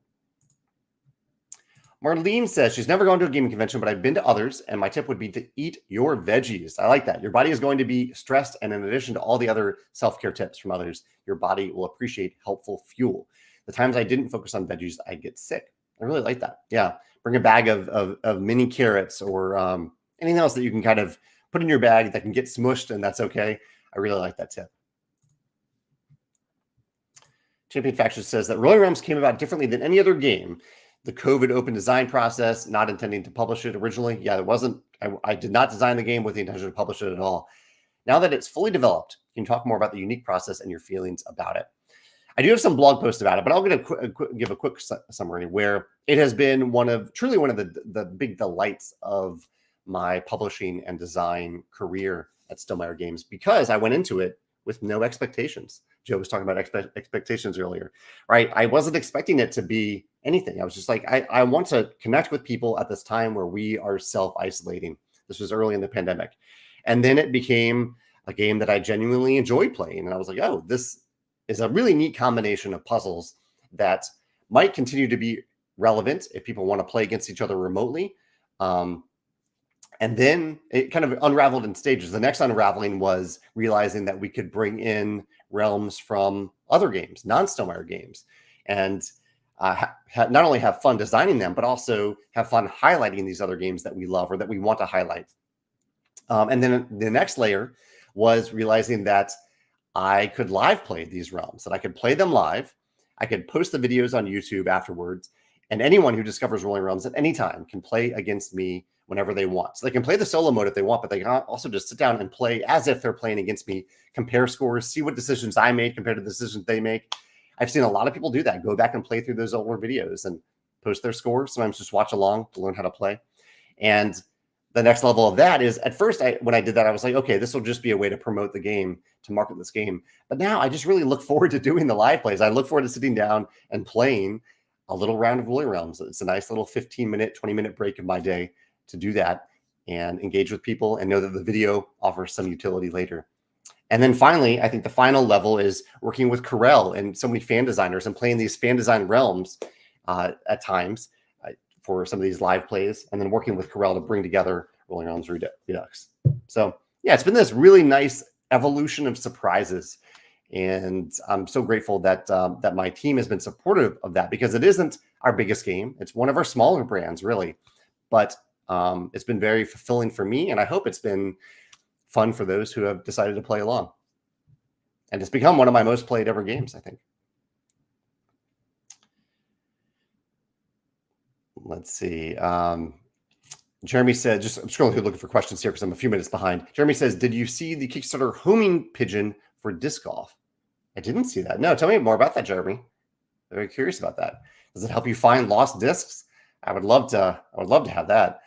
Marlene says she's never gone to a gaming convention, but I've been to others, and my tip would be to eat your veggies. I like that. Your body is going to be stressed, and in addition to all the other self-care tips from others, your body will appreciate helpful fuel. The times I didn't focus on veggies, I get sick. I really like that. Yeah, bring a bag of mini carrots or anything else that you can kind of put in your bag that can get smushed, and that's okay. I really like that tip. Champion Faction says that Rolling Realms came about differently than any other game. The COVID open design process, not intending to publish it originally. Yeah, I did not design the game with the intention to publish it at all. Now that it's fully developed, you can talk more about the unique process and your feelings about it. I do have some blog posts about it, but I'll give a quick summary where it has been truly one of the big delights of my publishing and design career at Stonemaier Games, because I went into it with no expectations. Joe was talking about expectations earlier, right? I wasn't expecting it to be anything. I was just like, I want to connect with people at this time where we are self-isolating. This was early in the pandemic. And then it became a game that I genuinely enjoyed playing. And I was like, oh, this is a really neat combination of puzzles that might continue to be relevant if people want to play against each other remotely. And then it kind of unraveled in stages. The next unraveling was realizing that we could bring in realms from other games, non-Stonemaier games, and not only have fun designing them, but also have fun highlighting these other games that we love or that we want to highlight. And then the next layer was realizing that I could live play these realms, that I could play them live. I could post the videos on YouTube afterwards, and anyone who discovers Rolling Realms at any time can play against me whenever they want. So they can play the solo mode if they want, but they can also just sit down and play as if they're playing against me, compare scores, see what decisions I made compared to the decisions they make. I've seen a lot of people do that, go back and play through those older videos and post their scores. Sometimes just watch along to learn how to play. And the next level of that is, at first, when I did that, I was like, okay, this will just be a way to promote the game, to market this game. But now I just really look forward to doing the live plays. I look forward to sitting down and playing a little round of Rolling Realms. It's a nice little 15-minute, 20-minute break of my day to do that and engage with people and know that the video offers some utility later. And then finally, I think the final level is working with Corel and so many fan designers and playing these fan design realms at times for some of these live plays, and then working with Corel to bring together Rolling Realms Redux. So yeah, it's been this really nice evolution of surprises. And I'm so grateful that that my team has been supportive of that, because it isn't our biggest game. It's one of our smaller brands, really. But it's been very fulfilling for me, and I hope it's been fun for those who have decided to play along. And it's become one of my most played ever games, I think. Let's see. Jeremy said, just I'm scrolling through looking for questions here because I'm a few minutes behind. Jeremy says, did you see the Kickstarter homing pigeon for disc golf? I didn't see that. No, tell me more about that, Jeremy. I'm very curious about that. Does it help you find lost discs? I would love to have that.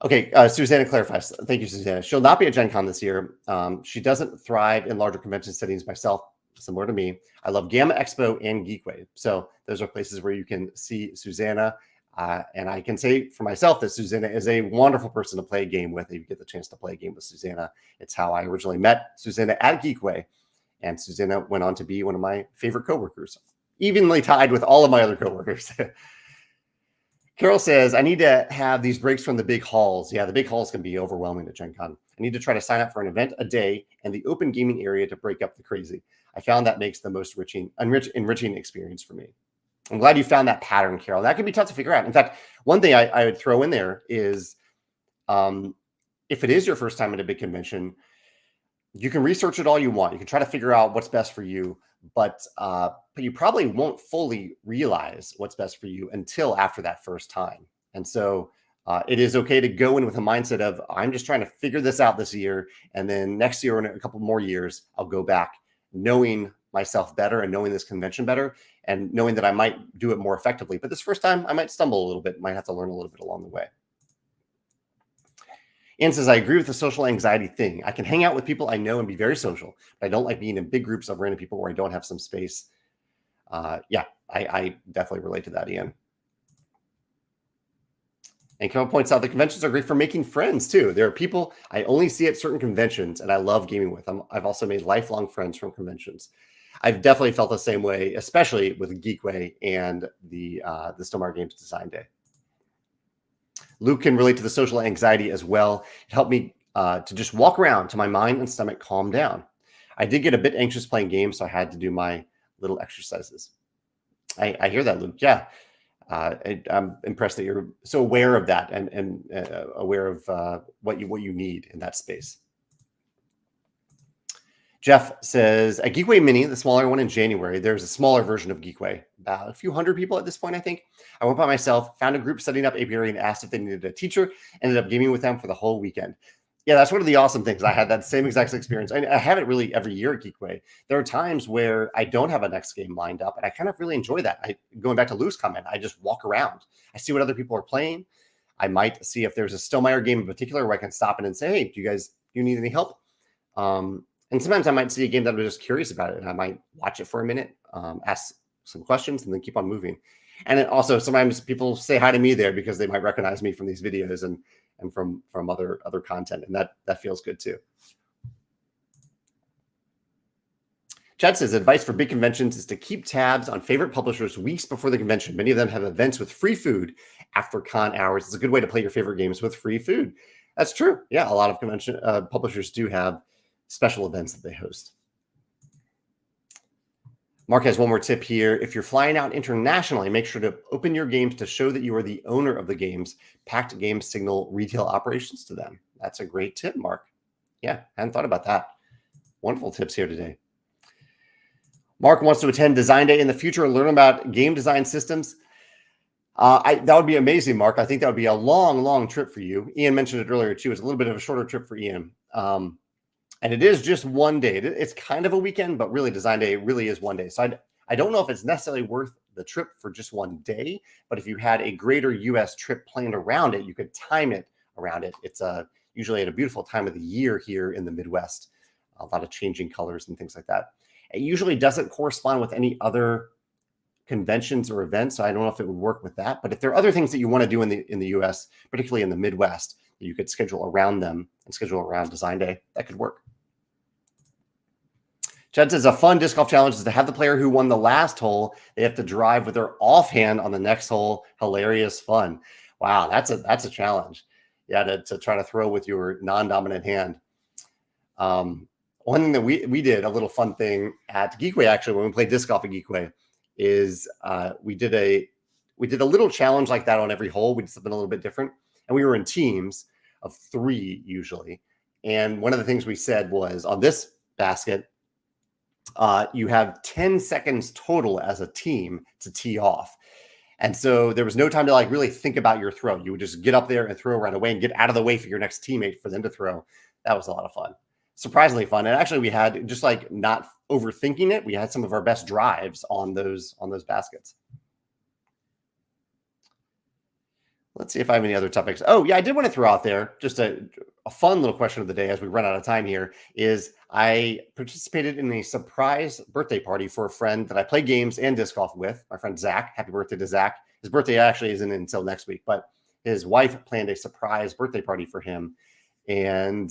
Okay, Susanna clarifies. Thank you, Susanna. She'll not be at Gen Con this year. She doesn't thrive in larger convention settings myself, similar to me. I love Gamma Expo and Geekway. So those are places where you can see Susanna. And I can say for myself that Susanna is a wonderful person to play a game with. If you get the chance to play a game with Susanna, it's how I originally met Susanna at Geekway. And Susanna went on to be one of my favorite coworkers, evenly tied with all of my other coworkers. Carol says, I need to have these breaks from the big halls. Yeah, the big halls can be overwhelming at Gen Con. I need to try to sign up for an event a day and the open gaming area to break up the crazy. I found that makes the most enriching experience for me. I'm glad you found that pattern, Carol. That can be tough to figure out. In fact, one thing I would throw in there is if it is your first time at a big convention, you can research it all you want. You can try to figure out what's best for you, but you probably won't fully realize what's best for you until after that first time. And so it is okay to go in with a mindset of, I'm just trying to figure this out this year. And then next year, or in a couple more years, I'll go back knowing myself better and knowing this convention better and knowing that I might do it more effectively. But this first time, I might stumble a little bit, might have to learn a little bit along the way. Anne says, I agree with the social anxiety thing. I can hang out with people I know and be very social, but I don't like being in big groups of random people where I don't have some space. Yeah, I definitely relate to that, Ian. And Carol points out the conventions are great for making friends, too. There are people I only see at certain conventions and I love gaming with. I've also made lifelong friends from conventions. I've definitely felt the same way, especially with Geekway and the Stonemaier Games Design Day. Luke can relate to the social anxiety as well. It helped me to just walk around till my mind and stomach calm down. I did get a bit anxious playing games, so I had to do my little exercises. I hear that, Luke. Yeah. I'm impressed that you're so aware of that and aware of what you need in that space. Jeff says, at Geekway Mini, the smaller one in January, there's a smaller version of Geekway, about a few hundred people at this point, I think. I went by myself, found a group setting up apiary and asked if they needed a teacher, ended up gaming with them for the whole weekend. Yeah, that's one of the awesome things. I had that same exact experience. I have it really every year at Geekway. There are times where I don't have a next game lined up, and I kind of really enjoy that. Going back to Lou's comment, I just walk around. I see what other people are playing. I might see if there's a Stonemaier game in particular where I can stop in and say, hey, do you need any help? And sometimes I might see a game that I'm just curious about it, and I might watch it for a minute, ask some questions, and then keep on moving. And it also, sometimes people say hi to me there because they might recognize me from these videos and from other content, and that feels good too. Chad says, advice for big conventions is to keep tabs on favorite publishers weeks before the convention. Many of them have events with free food after con hours. It's a good way to play your favorite games with free food. That's true. Yeah, a lot of convention publishers do have special events that they host. Mark has one more tip here. If you're flying out internationally, make sure to open your games to show that you are the owner of the games. Packed games signal retail operations to them. That's a great tip, Mark. Yeah, I hadn't thought about that. Wonderful tips here today. Mark wants to attend Design Day in the future and learn about game design systems. That would be amazing, Mark. I think that would be a long, long trip for you. Ian mentioned it earlier, too. It's a little bit of a shorter trip for Ian. And it is just one day. It's kind of a weekend, but really Design Day really is one day. So I don't know if it's necessarily worth the trip for just one day, but if you had a greater U.S. trip planned around it, you could time it around it. It's usually at a beautiful time of the year here in the Midwest. A lot of changing colors and things like that. It usually doesn't correspond with any other conventions or events, so I don't know if it would work with that. But if there are other things that you want to do in the U.S., particularly in the Midwest, that you could schedule around them and schedule around Design Day, that could work. Chad says a fun disc golf challenge is to have the player who won the last hole, they have to drive with their offhand on the next hole. Hilarious fun. Wow, that's a challenge. Yeah, to try to throw with your non-dominant hand. One thing that we did, a little fun thing at Geekway, actually, when we played disc golf at Geekway, is we did a little challenge like that on every hole. We did something a little bit different, and we were in teams of 3 usually. And one of the things we said was, on this basket, you have 10 seconds total as a team to tee off. And so there was no time to like really think about your throw. You would just get up there and throw right away and get out of the way for your next teammate for them to throw. That was a lot of fun. Surprisingly fun. And actually we had, just like not overthinking it, we had some of our best drives on those baskets. Let's see if I have any other topics. Oh, yeah, I did want to throw out there just a fun little question of the day as we run out of time here is I participated in a surprise birthday party for a friend that I play games and disc golf with, my friend Zach. Happy birthday to Zach. His birthday actually isn't until next week, but his wife planned a surprise birthday party for him. And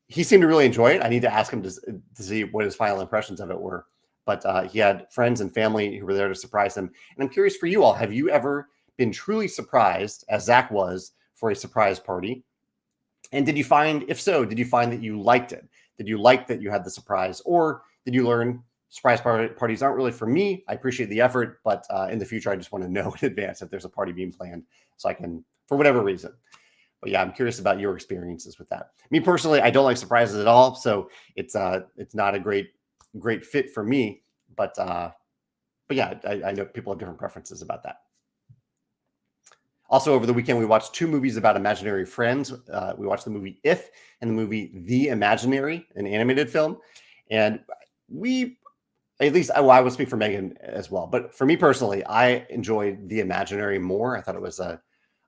he seemed to really enjoy it. I need to ask him to see what his final impressions of it were. But he had friends and family who were there to surprise him. And I'm curious for you all, have you ever been truly surprised, as Zach was, for a surprise party? And did you find, if so, did you find that you liked it? Did you like that you had the surprise? Or did you learn surprise parties aren't really for me? I appreciate the effort, but in the future, I just want to know in advance if there's a party being planned so I can, for whatever reason. But yeah, I'm curious about your experiences with that. Me personally, I don't like surprises at all. So it's not a great fit for me. But yeah, I know people have different preferences about that. Also, over the weekend, we watched 2 movies about imaginary friends. We watched the movie If and the movie The Imaginary, an animated film. And at least I would speak for Megan as well. But for me personally, I enjoyed The Imaginary more. I thought it was a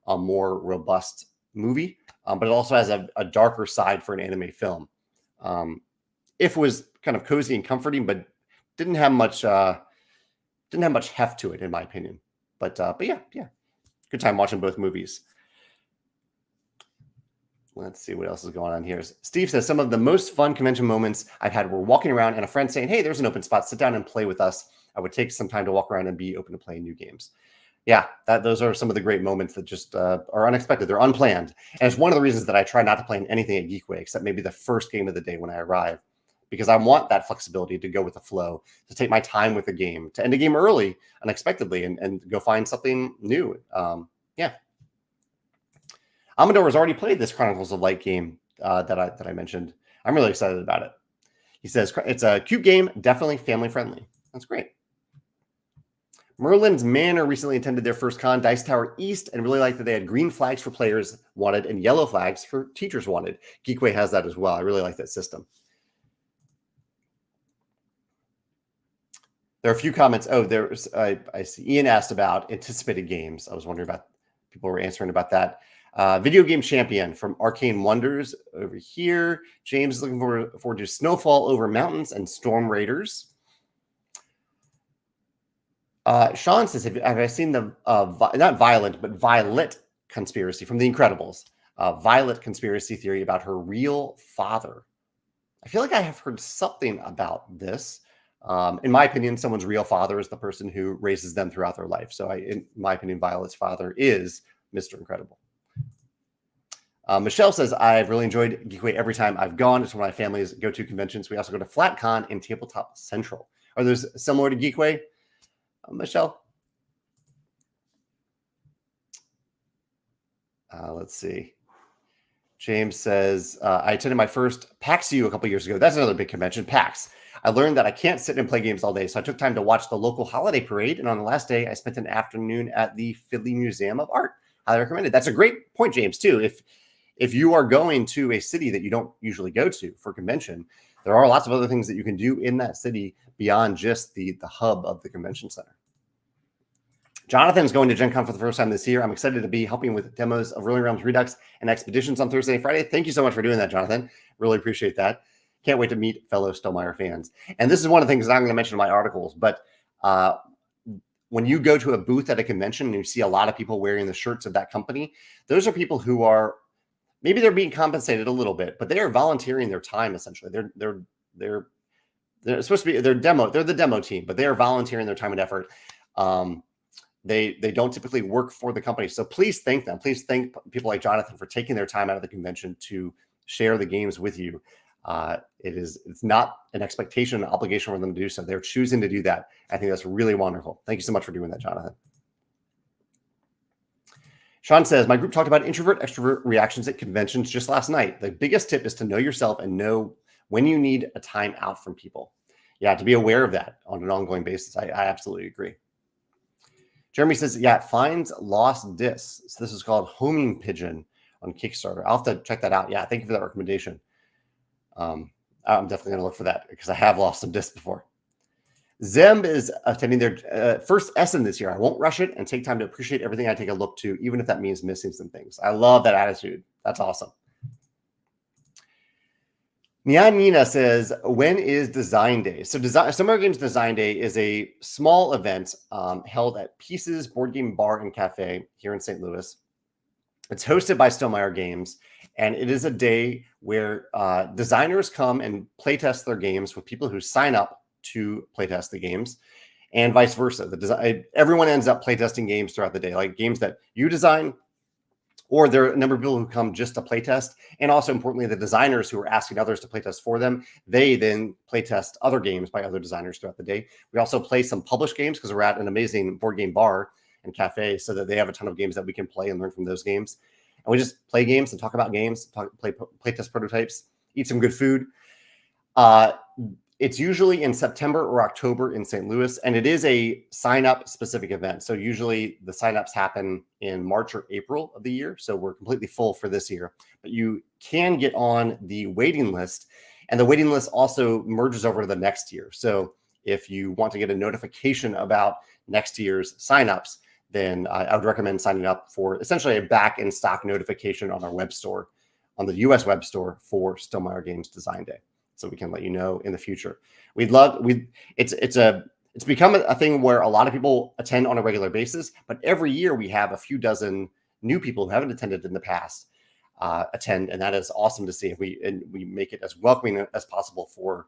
more robust movie, but it also has a darker side for an anime film. If was kind of cozy and comforting, but didn't have much heft to it, in my opinion. But yeah. Good time watching both movies. Let's see what else is going on here. Steve says, some of the most fun convention moments I've had were walking around and a friend saying, hey, there's an open spot. Sit down and play with us. I would take some time to walk around and be open to playing new games. Yeah, those are some of the great moments that just are unexpected. They're unplanned. And it's one of the reasons that I try not to plan anything at Geekway, except maybe the first game of the day when I arrive, because I want that flexibility to go with the flow, to take my time with the game, to end a game early, unexpectedly, and go find something new. Yeah. Amador has already played this Chronicles of Light game that I mentioned. I'm really excited about it. He says, it's a cute game, definitely family friendly. That's great. Merlin's Manor recently attended their first con, Dice Tower East, and really liked that they had green flags for players wanted and yellow flags for teachers wanted. Geekway has that as well. I really like that system. There are a few comments. Oh, there's I see Ian asked about anticipated games. I was wondering about, people were answering about that. Video Game Champion from Arcane Wonders over here. James is looking forward to Snowfall Over Mountains and Storm Raiders. Sean says, have I seen the, not Violent, but Violet conspiracy from The Incredibles? Violet conspiracy theory about her real father. I feel like I have heard something about this. In my opinion, someone's real father is the person who raises them throughout their life. So in my opinion, Violet's father is Mr. Incredible. Michelle says, I've really enjoyed Geekway every time I've gone. It's one of my family's go-to conventions. We also go to FlatCon and Tabletop Central. Are those similar to Geekway, Michelle? Let's see. James says, I attended my first PAX U a couple years ago. That's another big convention, PAX. I learned that I can't sit and play games all day, so I took time to watch the local holiday parade. And on the last day, I spent an afternoon at the Philly Museum of Art. Highly recommended. That's a great point, James, too. If you are going to a city that you don't usually go to for convention, there are lots of other things that you can do in that city beyond just the hub of the convention center. Jonathan's going to Gen Con for the first time this year. I'm excited to be helping with demos of Realms Redux and expeditions on Thursday and Friday. Thank you so much for doing that, Jonathan. Really appreciate that. Can't wait to meet fellow Stonemaier fans. And this is one of the things that I'm going to mention in my articles, but when you go to a booth at a convention and you see a lot of people wearing the shirts of that company, those are people who are, maybe they're being compensated a little bit, but they are volunteering their time, essentially. They're supposed to be, they're the demo team, but they are volunteering their time and effort. They don't typically work for the company. So please thank them. Please thank people like Jonathan for taking their time out of the convention to share the games with you. It's not an expectation, an obligation for them to do so. They're choosing to do that. I think that's really wonderful. Thank you so much for doing that, Jonathan. Sean says, my group talked about introvert-extrovert reactions at conventions just last night. The biggest tip is to know yourself and know when you need a time out from people. Yeah, to be aware of that on an ongoing basis. I absolutely agree. Jeremy says, yeah, it finds lost discs. So this is called Homing Pigeon on Kickstarter. I'll have to check that out. Yeah, thank you for that recommendation. I'm definitely going to look for that because I have lost some discs before. Zemb is attending their first Essen this year. I won't rush it and take time to appreciate everything I take a look to, even if that means missing some things. I love that attitude. That's awesome. Nina says, when is Design Day? So Stonemaier Games Design Day is a small event held at Pieces Board Game Bar and Cafe here in St. Louis. It's hosted by Stonemaier Games, and it is a day where designers come and playtest their games with people who sign up to playtest the games, and vice versa. Everyone ends up playtesting games throughout the day, like games that you design, or there are a number of people who come just to playtest, and also importantly, the designers who are asking others to playtest for them. They then playtest other games by other designers throughout the day. We also play some published games because we're at an amazing board game bar and cafe, so that they have a ton of games that we can play and learn from those games. And we just play games and talk about games, playtest prototypes, eat some good food. It's usually in September or October in St. Louis, and it is a sign-up specific event. So usually the sign-ups happen in March or April of the year. So we're completely full for this year, but you can get on the waiting list, and the waiting list also merges over to the next year. So if you want to get a notification about next year's sign-ups, then I would recommend signing up for essentially a back in stock notification on our web store, on the US web store for Stonemaier Games Design Day. So we can let you know in the future. It's become a thing where a lot of people attend on a regular basis, but every year we have a few dozen new people who haven't attended in the past attend, and that is awesome to see. We make it as welcoming as possible for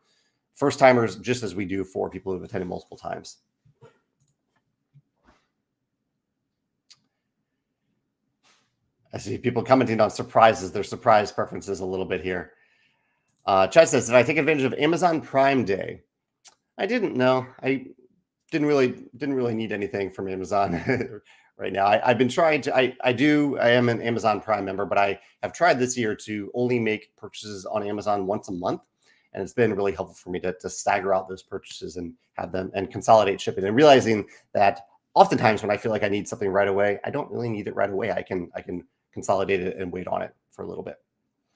first timers, just as we do for people who've attended multiple times. I see people commenting on surprises, their surprise preferences a little bit here. Chad says, did I take advantage of Amazon Prime Day? I didn't know. I didn't really need anything from Amazon right now. I've been trying to, I am an Amazon Prime member, but I have tried this year to only make purchases on Amazon once a month. And it's been really helpful for me to stagger out those purchases and have them and consolidate shipping, and realizing that oftentimes when I feel like I need something right away, I don't really need it right away. I can consolidate it and wait on it for a little bit.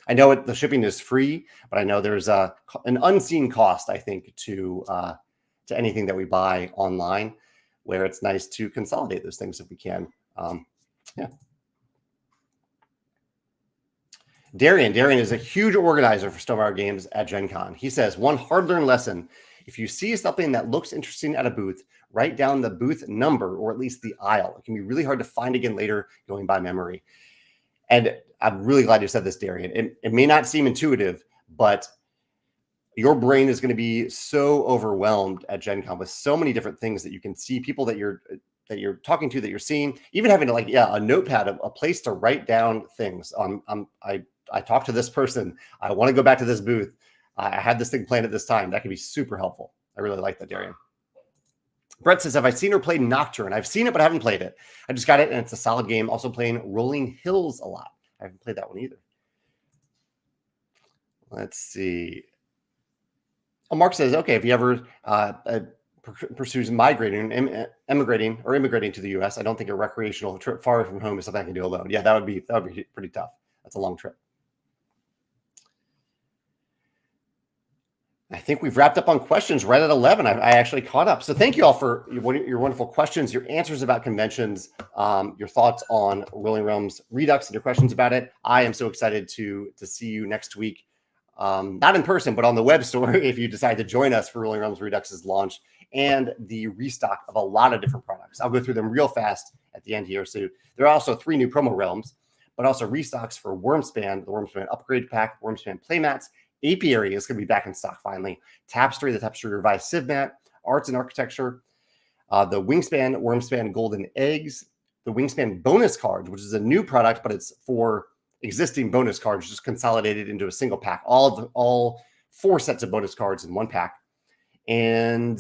I know the shipping is free, but I know there's an unseen cost, I think, to anything that we buy online, where it's nice to consolidate those things if we can. Yeah. Darian is a huge organizer for Stonemaier Games at Gen Con. He says, one hard-learned lesson: if you see something that looks interesting at a booth, write down the booth number or at least the aisle. It can be really hard to find again later going by memory. And I'm really glad you said this, Darian. It may not seem intuitive, but your brain is going to be so overwhelmed at Gen Con with so many different things that you can see, people that you're talking to, that you're seeing, even having like, a notepad, a place to write down things. I talked to this person. I want to go back to this booth. I had this thing planned at this time. That could be super helpful. I really like that, Darian. Brett says, have I seen or played Nocturne? I've seen it, but I haven't played it. I just got it, and it's a solid game. Also playing Rolling Hills a lot. I haven't played that one either. Let's see. Oh, Mark says, okay, if you ever pursues migrating, immigrating to the U.S., I don't think a recreational trip far from home is something I can do alone. Yeah, that would be pretty tough. That's a long trip. I think we've wrapped up on questions right at 11. I actually caught up. So thank you all for your wonderful questions, your answers about conventions, your thoughts on Rolling Realms Redux, and your questions about it. I am so excited to see you next week. Not in person, but on the web store if you decide to join us for Rolling Realms Redux's launch and the restock of a lot of different products. I'll go through them real fast at the end here. So there are also 3 new promo realms, but also restocks for Wormspan, the Wormspan upgrade pack, Wormspan playmats. Apiary is going to be back in stock finally. Tapestry, the Tapestry Revised Civ mat, Arts and Architecture, the Wingspan, Wormspan Golden Eggs, the Wingspan bonus cards, which is a new product, but it's for existing bonus cards, just consolidated into a single pack. All 4 sets of bonus cards in one pack. And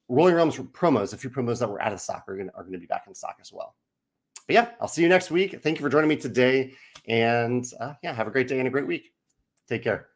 Rolling Realms promos, a few promos that were out of stock are going to be back in stock as well. But yeah, I'll see you next week. Thank you for joining me today. And have a great day and a great week. Take care.